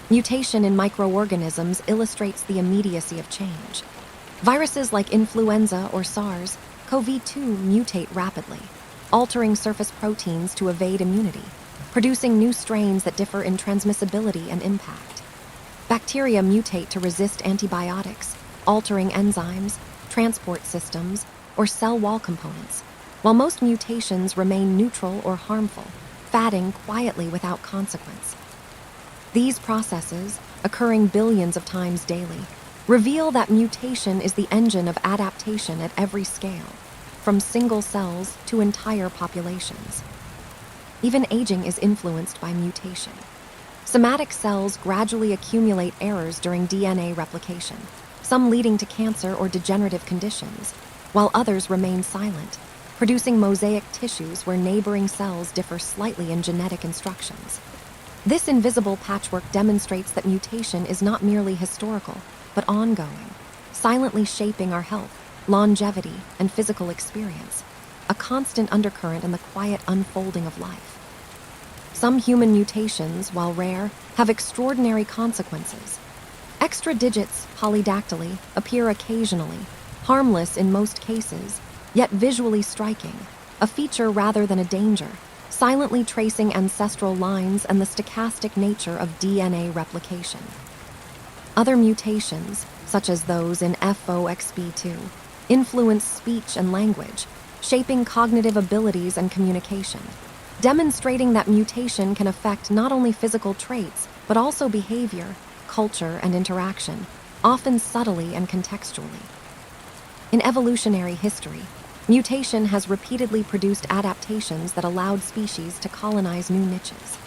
Mutation in microorganisms illustrates the immediacy of change. Viruses like influenza or SARS-CoV-2 mutate rapidly, altering surface proteins to evade immunity, producing new strains that differ in transmissibility and impact. Bacteria mutate to resist antibiotics, altering enzymes, transport systems, or cell wall components, while most mutations remain neutral or harmful, fatting quietly without consequence. These processes, occurring billions of times daily, reveal that mutation is the engine of adaptation at every scale, from single cells to entire populations. Even aging is influenced by mutation. Somatic cells gradually accumulate errors during DNA replication, some leading to cancer or degenerative conditions, while others remain silent, producing mosaic tissues where neighboring cells differ slightly in genetic instructions. This invisible patchwork demonstrates that mutation is not merely historical, but ongoing, silently shaping our health, longevity, and physical experience, a constant undercurrent in the quiet unfolding of life. Some human mutations, while rare, have extraordinary consequences. Extra digits, polydactyly, appear occasionally, harmless in most cases, yet visually striking, a feature rather than a danger, silently tracing ancestral lines and the stochastic nature of DNA replication. Other mutations, such as those in FOXP2, influence speech and language, shaping cognitive abilities and communication, demonstrating that mutation can affect not only physical traits, but also behavior, culture, and interaction, often subtly and contextually. In evolutionary history, mutation has repeatedly produced adaptations that allowed species to colonize new niches.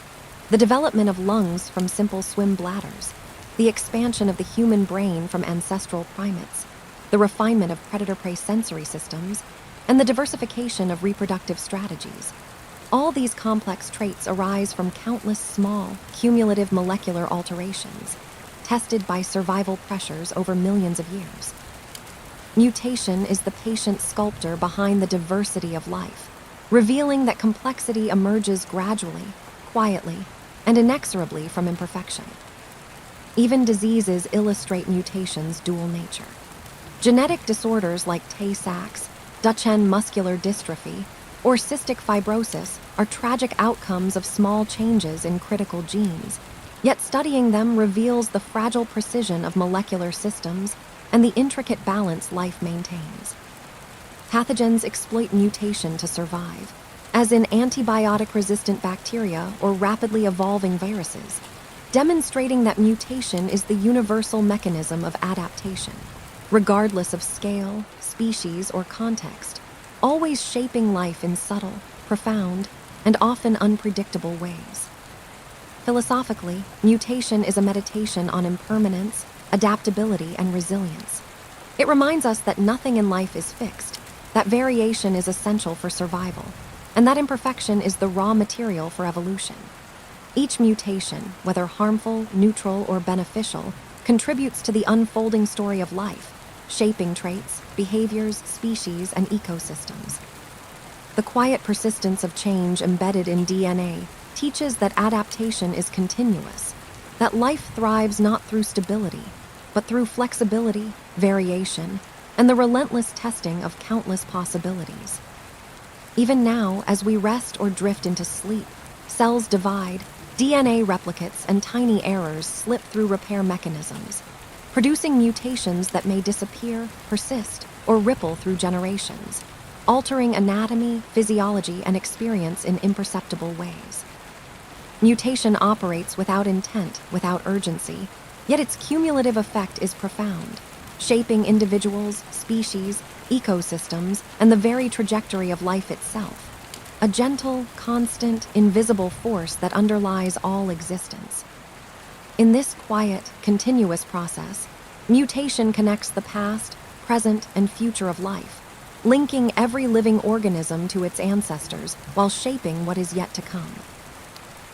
The development of lungs from simple swim bladders, the expansion of the human brain from ancestral primates, the refinement of predator-prey sensory systems, and the diversification of reproductive strategies. All these complex traits arise from countless small, cumulative molecular alterations, tested by survival pressures over millions of years. Mutation is the patient sculptor behind the diversity of life, revealing that complexity emerges gradually, quietly, and inexorably from imperfection. Even diseases illustrate mutation's dual nature. Genetic disorders like Tay-Sachs, Duchenne muscular dystrophy, or cystic fibrosis are tragic outcomes of small changes in critical genes, yet studying them reveals the fragile precision of molecular systems and the intricate balance life maintains. Pathogens exploit mutation to survive, as in antibiotic-resistant bacteria or rapidly evolving viruses, demonstrating that mutation is the universal mechanism of adaptation, regardless of scale, species, or context, always shaping life in subtle, profound, and often unpredictable ways. Philosophically, mutation is a meditation on impermanence, adaptability, and resilience. It reminds us that nothing in life is fixed, that variation is essential for survival, and that imperfection is the raw material for evolution. Each mutation, whether harmful, neutral, or beneficial, contributes to the unfolding story of life, shaping traits, behaviors, species, and ecosystems. The quiet persistence of change embedded in DNA teaches that adaptation is continuous, that life thrives not through stability, but through flexibility, variation, and the relentless testing of countless possibilities. Even now, as we rest or drift into sleep, cells divide, DNA replicates and tiny errors slip through repair mechanisms, producing mutations that may disappear, persist, or ripple through generations, altering anatomy, physiology, and experience in imperceptible ways. Mutation operates without intent, without urgency, yet its cumulative effect is profound, shaping individuals, species, ecosystems, and the very trajectory of life itself. A gentle, constant, invisible force that underlies all existence. In this quiet, continuous process, mutation connects the past, present, and future of life, linking every living organism to its ancestors while shaping what is yet to come.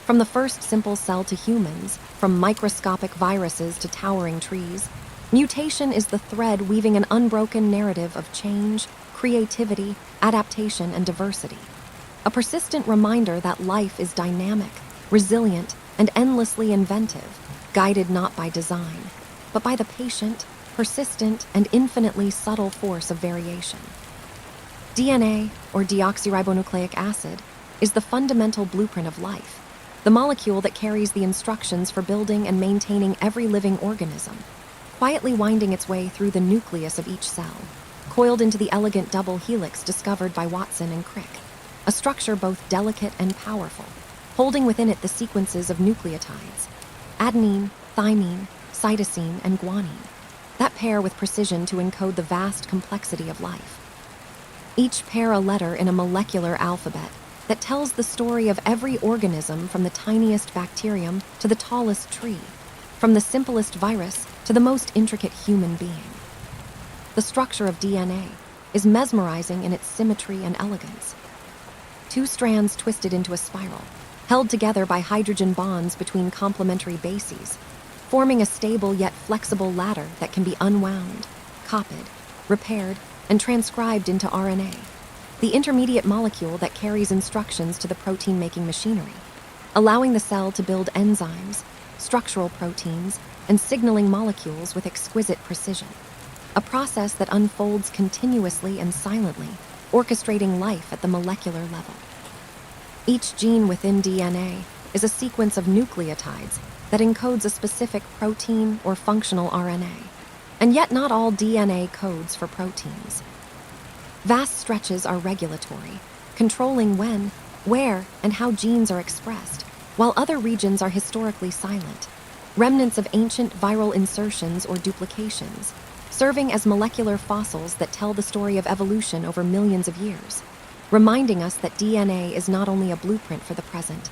From the first simple cell to humans, from microscopic viruses to towering trees, mutation is the thread weaving an unbroken narrative of change, creativity, adaptation, and diversity. A persistent reminder that life is dynamic, resilient, and endlessly inventive, guided not by design, but by the patient, persistent, and infinitely subtle force of variation. DNA, or deoxyribonucleic acid, is the fundamental blueprint of life, the molecule that carries the instructions for building and maintaining every living organism, quietly winding its way through the nucleus of each cell, coiled into the elegant double helix discovered by Watson and Crick, a structure both delicate and powerful, holding within it the sequences of nucleotides, adenine, thymine, cytosine, and guanine, that pair with precision to encode the vast complexity of life. Each pair a letter in a molecular alphabet that tells the story of every organism from the tiniest bacterium to the tallest tree, from the simplest virus to the most intricate human being. The structure of DNA is mesmerizing in its symmetry and elegance. Two strands twisted into a spiral, held together by hydrogen bonds between complementary bases, forming a stable yet flexible ladder that can be unwound, copied, repaired, and transcribed into RNA, the intermediate molecule that carries instructions to the protein-making machinery, allowing the cell to build enzymes, structural proteins, and signaling molecules with exquisite precision, a process that unfolds continuously and silently, orchestrating life at the molecular level. Each gene within DNA is a sequence of nucleotides that encodes a specific protein or functional RNA, and yet not all DNA codes for proteins. Vast stretches are regulatory, controlling when, where, and how genes are expressed, while other regions are historically silent, remnants of ancient viral insertions or duplications, serving as molecular fossils that tell the story of evolution over millions of years, reminding us that DNA is not only a blueprint for the present,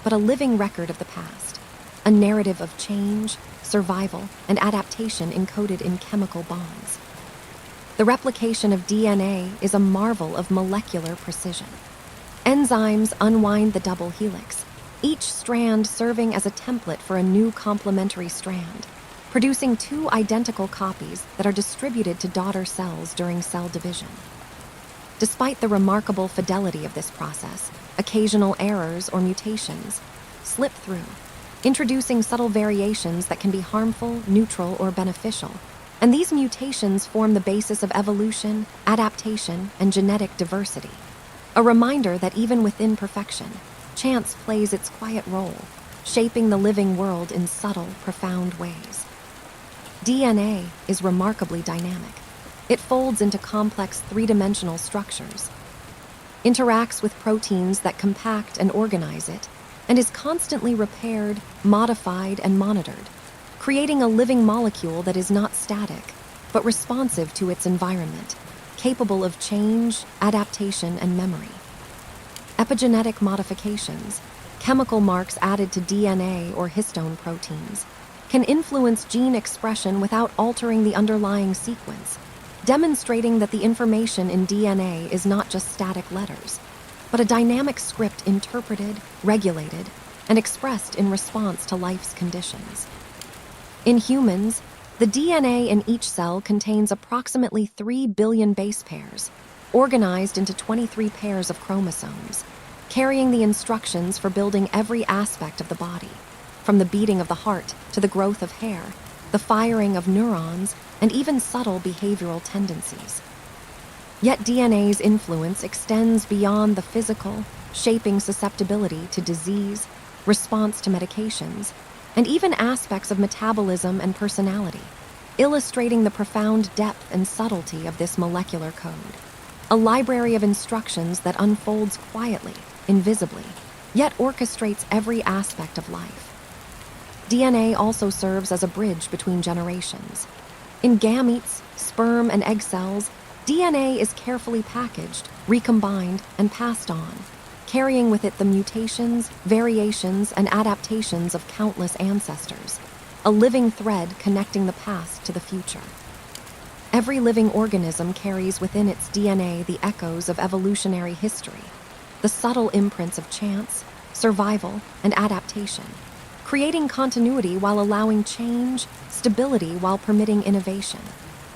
but a living record of the past, a narrative of change, survival, and adaptation encoded in chemical bonds. The replication of DNA is a marvel of molecular precision. Enzymes unwind the double helix, each strand serving as a template for a new complementary strand, producing two identical copies that are distributed to daughter cells during cell division. Despite the remarkable fidelity of this process, occasional errors or mutations slip through, introducing subtle variations that can be harmful, neutral, or beneficial. And these mutations form the basis of evolution, adaptation, and genetic diversity. A reminder that even within perfection, chance plays its quiet role, shaping the living world in subtle, profound ways. DNA is remarkably dynamic. It folds into complex three-dimensional structures, interacts with proteins that compact and organize it, and is constantly repaired, modified, and monitored, creating a living molecule that is not static, but responsive to its environment, capable of change, adaptation, and memory. Epigenetic modifications, Chemical marks added to DNA or histone proteins can influence gene expression without altering the underlying sequence, demonstrating that the information in DNA is not just static letters, but a dynamic script interpreted, regulated, and expressed in response to life's conditions. In humans, the DNA in each cell contains approximately 3 billion base pairs, organized into 23 pairs of chromosomes, carrying the instructions for building every aspect of the body, from the beating of the heart to the growth of hair, the firing of neurons, and even subtle behavioral tendencies. Yet DNA's influence extends beyond the physical, shaping susceptibility to disease, response to medications, and even aspects of metabolism and personality, illustrating the profound depth and subtlety of this molecular code. A library of instructions that unfolds quietly, invisibly, yet orchestrates every aspect of life. DNA also serves as a bridge between generations. In gametes, sperm, and egg cells, DNA is carefully packaged, recombined, and passed on, carrying with it the mutations, variations, and adaptations of countless ancestors, a living thread connecting the past to the future. Every living organism carries within its DNA the echoes of evolutionary history, the subtle imprints of chance, survival, and adaptation, creating continuity while allowing change, stability while permitting innovation,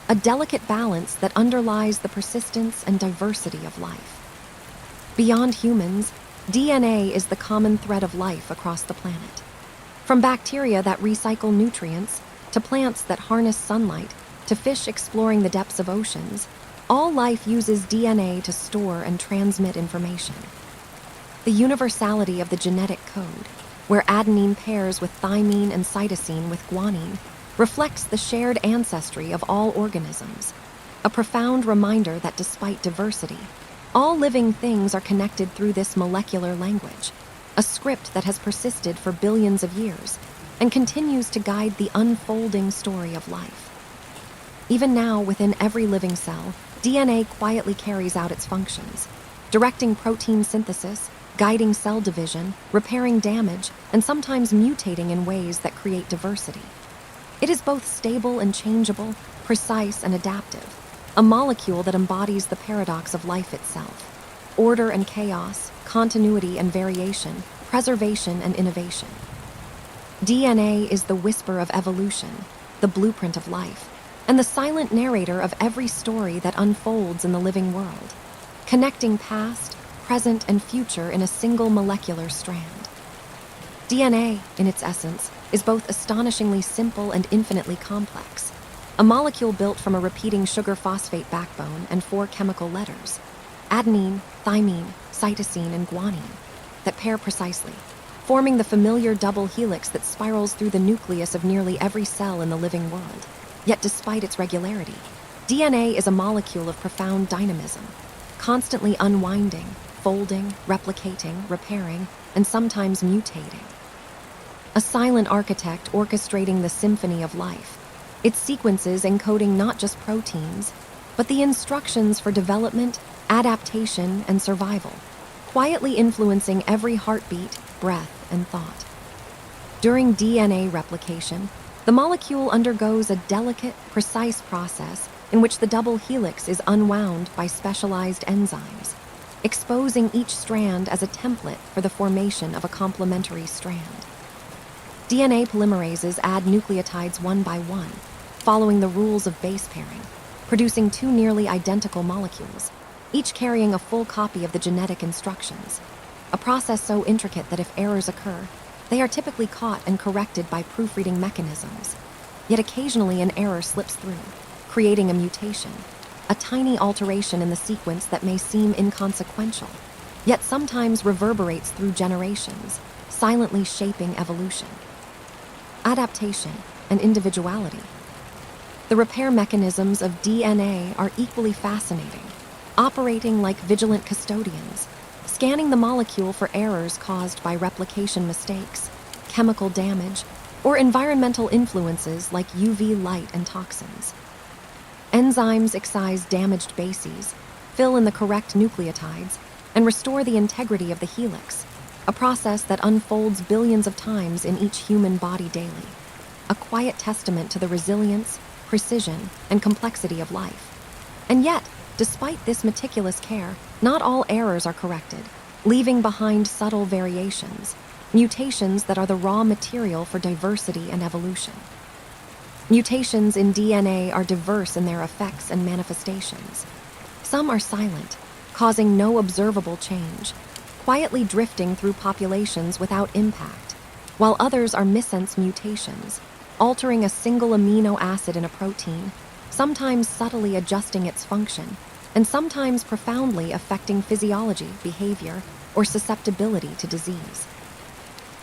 a delicate balance that underlies the persistence and diversity of life. Beyond humans, DNA is the common thread of life across the planet. From bacteria that recycle nutrients, to plants that harness sunlight, to fish exploring the depths of oceans, all life uses DNA to store and transmit information. The universality of the genetic code, where adenine pairs with thymine and cytosine with guanine, reflects the shared ancestry of all organisms, a profound reminder that despite diversity, all living things are connected through this molecular language, a script that has persisted for billions of years and continues to guide the unfolding story of life. Even now, within every living cell, DNA quietly carries out its functions, directing protein synthesis, guiding cell division, repairing damage, and sometimes mutating in ways that create diversity. It is both stable and changeable, precise and adaptive, a molecule that embodies the paradox of life itself: order and chaos, continuity and variation, preservation and innovation. DNA is the whisper of evolution, the blueprint of life, and the silent narrator of every story that unfolds in the living world, connecting past, present, and future in a single molecular strand. DNA, in its essence, is both astonishingly simple and infinitely complex, a molecule built from a repeating sugar-phosphate backbone and 4 chemical letters, adenine, thymine, cytosine, and guanine, that pair precisely, forming the familiar double helix that spirals through the nucleus of nearly every cell in the living world. Yet despite its regularity, DNA is a molecule of profound dynamism, constantly unwinding, folding, replicating, repairing, and sometimes mutating. A silent architect orchestrating the symphony of life, its sequences encoding not just proteins, but the instructions for development, adaptation, and survival, quietly influencing every heartbeat, breath, and thought. During DNA replication, the molecule undergoes a delicate, precise process in which the double helix is unwound by specialized enzymes, exposing each strand as a template for the formation of a complementary strand. DNA polymerases add nucleotides one by one, following the rules of base pairing, producing 2 nearly identical molecules, each carrying a full copy of the genetic instructions, a process so intricate that if errors occur, they are typically caught and corrected by proofreading mechanisms. Yet occasionally an error slips through, creating a mutation, a tiny alteration in the sequence that may seem inconsequential, yet sometimes reverberates through generations, silently shaping evolution. Adaptation and individuality. The repair mechanisms of DNA are equally fascinating, operating like vigilant custodians, scanning the molecule for errors caused by replication mistakes, chemical damage, or environmental influences like UV light and toxins. Enzymes excise damaged bases, fill in the correct nucleotides, and restore the integrity of the helix, a process that unfolds billions of times in each human body daily, a quiet testament to the resilience, precision, and complexity of life. And yet, despite this meticulous care, not all errors are corrected, leaving behind subtle variations, mutations that are the raw material for diversity and evolution. Mutations in DNA are diverse in their effects and manifestations. Some are silent, causing no observable change, quietly drifting through populations without impact, while others are missense mutations, altering a single amino acid in a protein, sometimes subtly adjusting its function, and sometimes profoundly affecting physiology, behavior, or susceptibility to disease.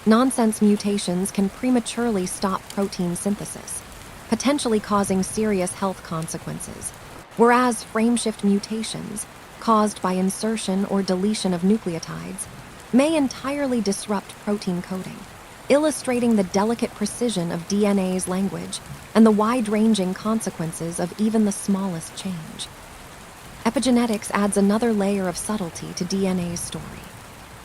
Nonsense mutations can prematurely stop protein synthesis, potentially causing serious health consequences, whereas frameshift mutations, caused by insertion or deletion of nucleotides, may entirely disrupt protein coding, illustrating the delicate precision of DNA's language and the wide-ranging consequences of even the smallest change. Epigenetics adds another layer of subtlety to DNA's story.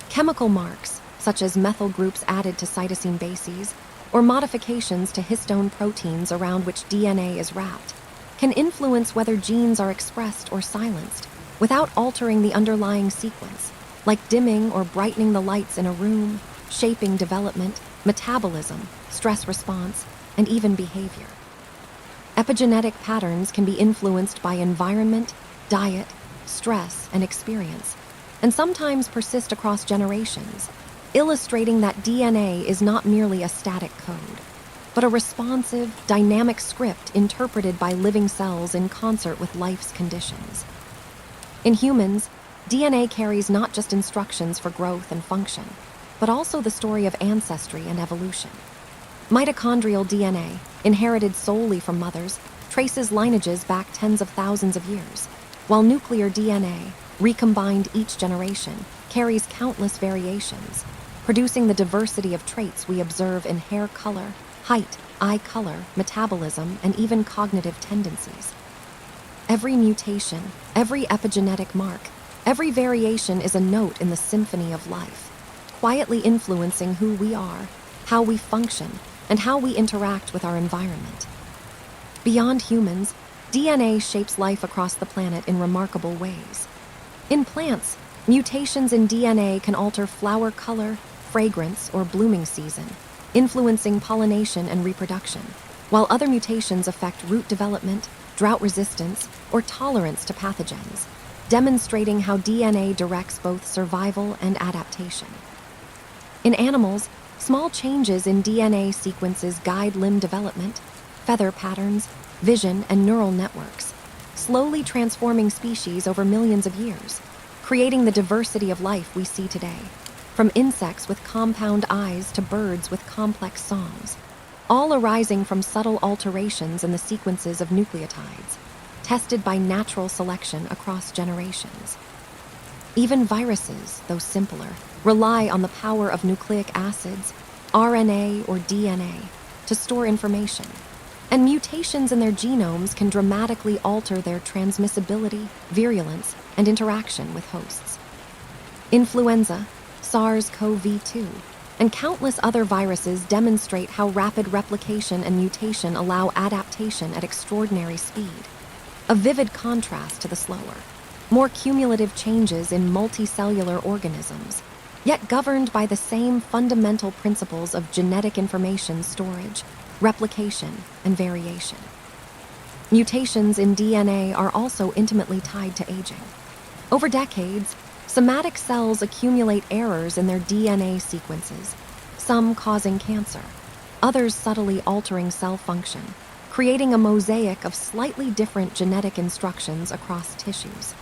Chemical marks, such as methyl groups added to cytosine bases, or modifications to histone proteins around which DNA is wrapped, can influence whether genes are expressed or silenced without altering the underlying sequence, like dimming or brightening the lights in a room, shaping development, metabolism, stress response, and even behavior. Epigenetic patterns can be influenced by environment, diet, stress, and experience, and sometimes persist across generations, illustrating that DNA is not merely a static code, but a responsive, dynamic script interpreted by living cells in concert with life's conditions. In humans, DNA carries not just instructions for growth and function, but also the story of ancestry and evolution. Mitochondrial DNA, inherited solely from mothers, traces lineages back tens of thousands of years, while nuclear DNA, recombined each generation, carries countless variations, producing the diversity of traits we observe in hair color, height, eye color, metabolism, and even cognitive tendencies. Every mutation, every epigenetic mark, every variation is a note in the symphony of life, quietly influencing who we are, how we function, and how we interact with our environment. Beyond humans, DNA shapes life across the planet in remarkable ways. In plants, mutations in DNA can alter flower color, fragrance, or blooming season, influencing pollination and reproduction, while other mutations affect root development, drought resistance, or tolerance to pathogens, demonstrating how DNA directs both survival and adaptation. In animals, small changes in DNA sequences guide limb development, feather patterns, vision, and neural networks, slowly transforming species over millions of years, creating the diversity of life we see today, from insects with compound eyes to birds with complex songs, all arising from subtle alterations in the sequences of nucleotides, tested by natural selection across generations. Even viruses, though simpler, rely on the power of nucleic acids, RNA or DNA, to store information, and mutations in their genomes can dramatically alter their transmissibility, virulence, and interaction with hosts. Influenza, SARS-CoV-2, and countless other viruses demonstrate how rapid replication and mutation allow adaptation at extraordinary speed, a vivid contrast to the slower, more cumulative changes in multicellular organisms, yet governed by the same fundamental principles of genetic information storage, replication, and variation. Mutations in DNA are also intimately tied to aging. Over decades, somatic cells accumulate errors in their DNA sequences, some causing cancer, others subtly altering cell function, creating a mosaic of slightly different genetic instructions across tissues.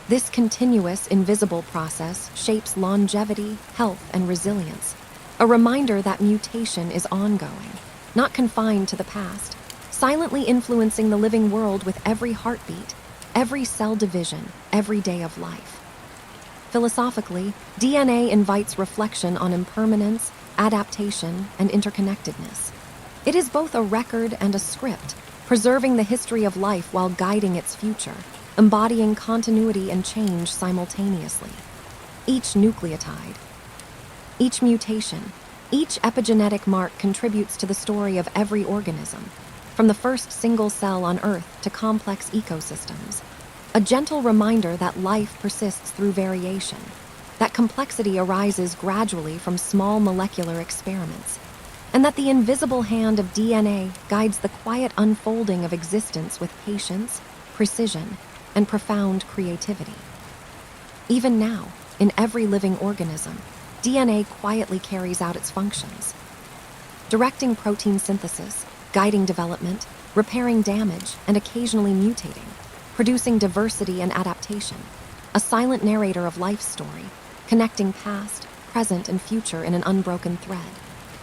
This continuous, invisible process shapes longevity, health, and resilience, a reminder that mutation is ongoing, not confined to the past, silently influencing the living world with every heartbeat, every cell division, every day of life. Philosophically, DNA invites reflection on impermanence, adaptation, and interconnectedness. It is both a record and a script, preserving the history of life while guiding its future, embodying continuity and change simultaneously. Each nucleotide, Each mutation, each epigenetic mark contributes to the story of every organism, from the first single cell on Earth to complex ecosystems. A gentle reminder that life persists through variation, that complexity arises gradually from small molecular experiments, and that the invisible hand of DNA guides the quiet unfolding of existence with patience, precision, and profound creativity. Even now, in every living organism, DNA quietly carries out its functions, directing protein synthesis, guiding development, repairing damage, and occasionally mutating, producing diversity and adaptation, a silent narrator of life's story, connecting past, present, and future in an unbroken thread,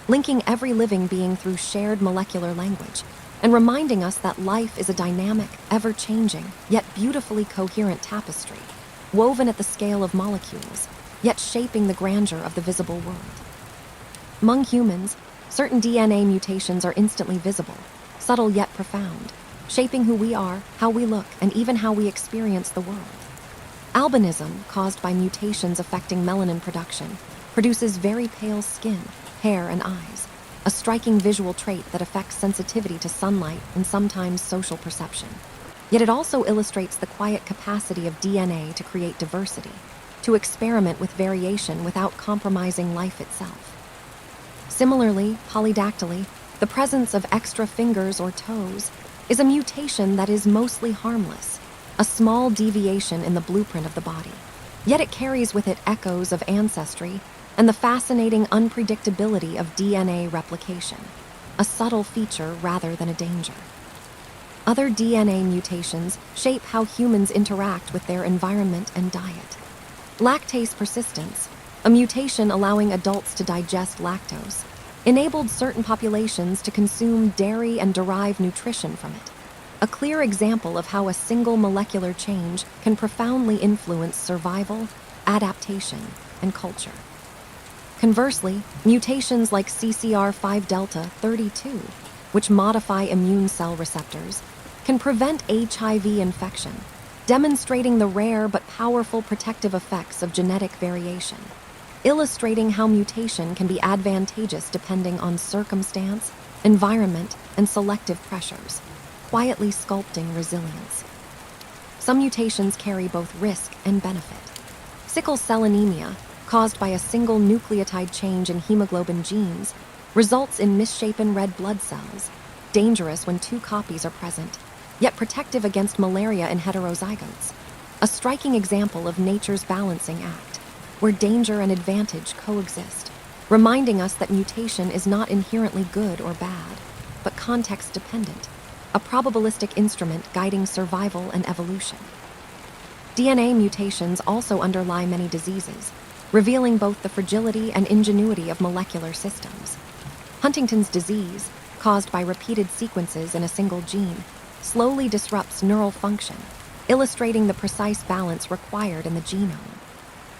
linking every living being through shared molecular language, and reminding us that life is a dynamic, ever-changing, yet beautifully coherent tapestry, woven at the scale of molecules, yet shaping the grandeur of the visible world. Among humans, certain DNA mutations are instantly visible, subtle yet profound, shaping who we are, how we look, and even how we experience the world. Albinism, caused by mutations affecting melanin production, produces very pale skin, hair, and eyes, a striking visual trait that affects sensitivity to sunlight and sometimes social perception. Yet it also illustrates the quiet capacity of DNA to create diversity, to experiment with variation without compromising life itself. Similarly, polydactyly, the presence of extra fingers or toes, is a mutation that is mostly harmless, a small deviation in the blueprint of the body. Yet it carries with it echoes of ancestry and the fascinating unpredictability of DNA replication, a subtle feature rather than a danger. Other DNA mutations shape how humans interact with their environment and diet. Lactase persistence, a mutation allowing adults to digest lactose, enabled certain populations to consume dairy and derive nutrition from it, a clear example of how a single molecular change can profoundly influence survival, adaptation, and culture. Conversely, mutations like CCR5 delta 32, which modify immune cell receptors, can prevent HIV infection, demonstrating the rare but powerful protective effects of genetic variation, illustrating how mutation can be advantageous depending on circumstance, environment, and selective pressures, quietly sculpting resilience. Some mutations carry both risk and benefit. Sickle cell anemia, caused by a single nucleotide change in hemoglobin genes, results in misshapen red blood cells, dangerous when two copies are present, yet protective against malaria in heterozygotes, a striking example of nature's balancing act, where danger and advantage coexist, reminding us that mutation is not inherently good or bad, but context-dependent, a probabilistic instrument guiding survival and evolution. DNA mutations also underlie many diseases, revealing both the fragility and ingenuity of molecular systems. Huntington's disease, caused by repeated sequences in a single gene, slowly disrupts neural function, illustrating the precise balance required in the genome.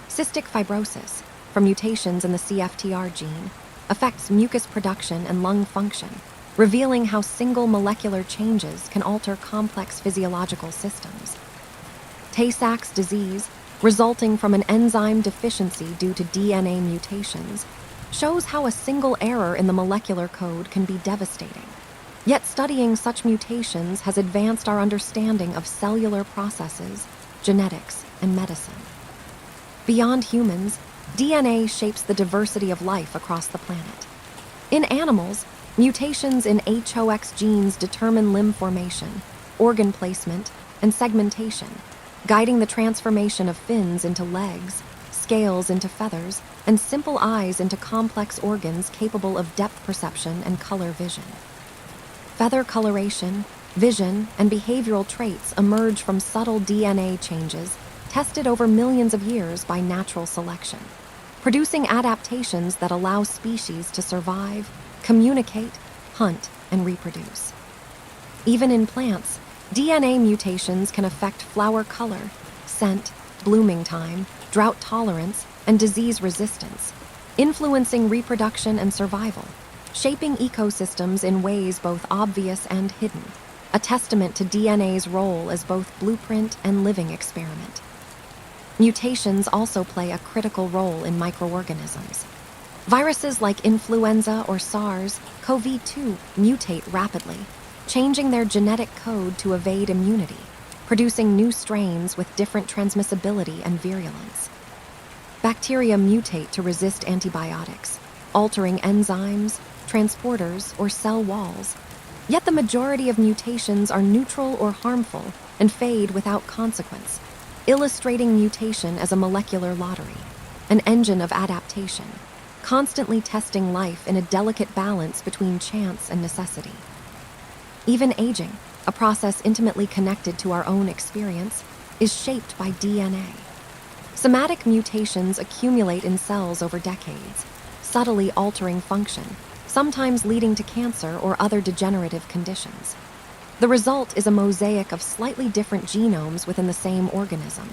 Cystic fibrosis, from mutations in the CFTR gene, affects mucus production and lung function, revealing how single molecular changes can alter complex physiological systems. Tay-Sachs disease, resulting from an enzyme deficiency due to DNA mutations, shows how a single error in the molecular code can be devastating. Yet studying such mutations has advanced our understanding of cellular processes, genetics, and medicine. Beyond humans, DNA shapes the diversity of life across the planet. In animals, mutations in HOX genes determine limb formation, organ placement, and segmentation, guiding the transformation of fins into legs, scales into feathers, and simple eyes into complex organs capable of depth perception and color vision. Feather coloration, vision, and behavioral traits emerge from subtle DNA changes tested over millions of years by natural selection, producing adaptations that allow species to survive, communicate, hunt, and reproduce. Even in plants, DNA mutations can affect flower color, scent, blooming time, drought tolerance, and disease resistance, influencing reproduction and survival, shaping ecosystems in ways both obvious and hidden, a testament to DNA's role as both blueprint and living experiment. Mutations also play a critical role in microorganisms. Viruses like influenza or SARS-CoV-2 mutate rapidly, changing their genetic code to evade immunity, producing new strains with different transmissibility and virulence. Bacteria mutate to resist antibiotics, altering enzymes, transporters, or cell walls. Yet the majority of mutations are neutral or harmful and fade without consequence, illustrating mutation as a molecular lottery, an engine of adaptation, constantly testing life in a delicate balance between chance and necessity. Even aging, a process intimately connected to our own experience, is shaped by DNA. Somatic mutations accumulate in cells over decades, subtly altering function, sometimes leading to cancer or other degenerative conditions. The result is a mosaic of slightly different genomes within the same organism,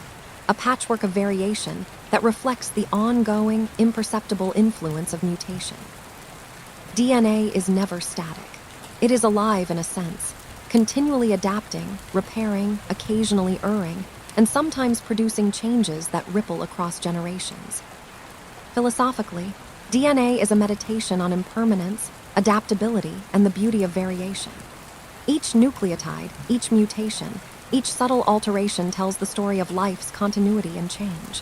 a patchwork of variation that reflects the ongoing, imperceptible influence of mutation. DNA is never static. It is alive in a sense, continually adapting, repairing, occasionally erring, and sometimes producing changes that ripple across generations. Philosophically, DNA is a meditation on impermanence, adaptability, and the beauty of variation. Each nucleotide, each mutation, each subtle alteration tells the story of life's continuity and change.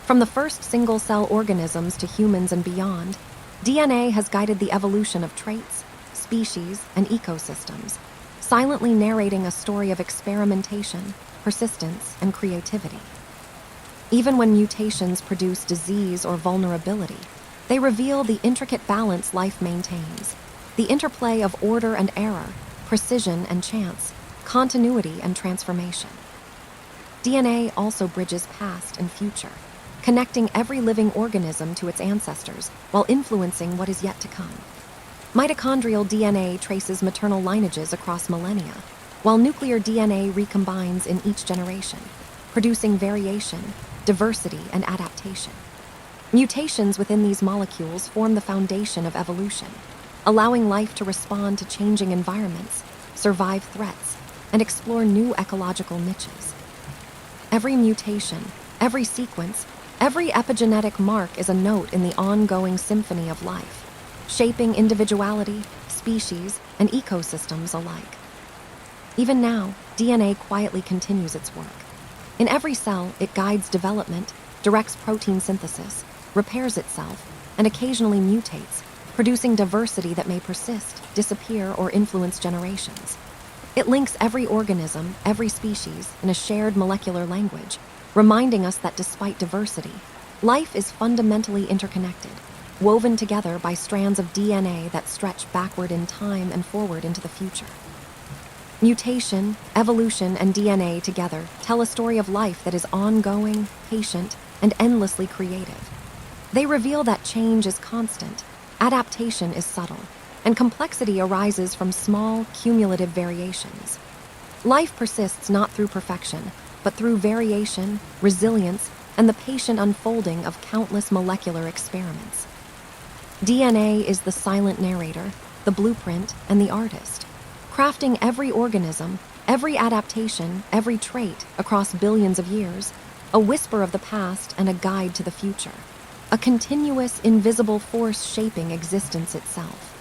From the first single-cell organisms to humans and beyond, DNA has guided the evolution of traits, species, and ecosystems, silently narrating a story of experimentation, persistence, and creativity. Even when mutations produce disease or vulnerability, they reveal the intricate balance life maintains, the interplay of order and error, precision and chance, continuity and transformation. DNA also bridges past and future, connecting every living organism to its ancestors while influencing what is yet to come. Mitochondrial DNA traces maternal lineages across millennia, while nuclear DNA recombines in each generation, producing variation, diversity, and adaptation. Mutations within these molecules form the foundation of evolution, allowing life to respond to changing environments, survive threats, and explore new ecological niches. Every mutation, every sequence, every epigenetic mark is a note in the ongoing symphony of life, shaping individuality, species, and ecosystems alike. Even now, DNA quietly continues its work. In every cell, it guides development, directs protein synthesis, repairs itself, and occasionally mutates, producing diversity that may persist, disappear, or influence generations. It links every organism, every species, in a shared molecular language, reminding us that despite diversity, life is fundamentally interconnected, woven together by strands of DNA that stretch backward in time and forward into the future. Mutation, evolution, and DNA together tell a story of life that is ongoing, patient, and endlessly creative. They reveal that change is constant, adaptation is subtle, and complexity arises from small, cumulative variations. Life persists not through perfection, but through variation, resilience, and the patient unfolding of countless molecular experiments. DNA is the silent narrator, the blueprint, and the artist, crafting every organism, every adaptation, every trait across billions of years, a whisper of the past and a guide to the future, a continuous, invisible force shaping existence itself.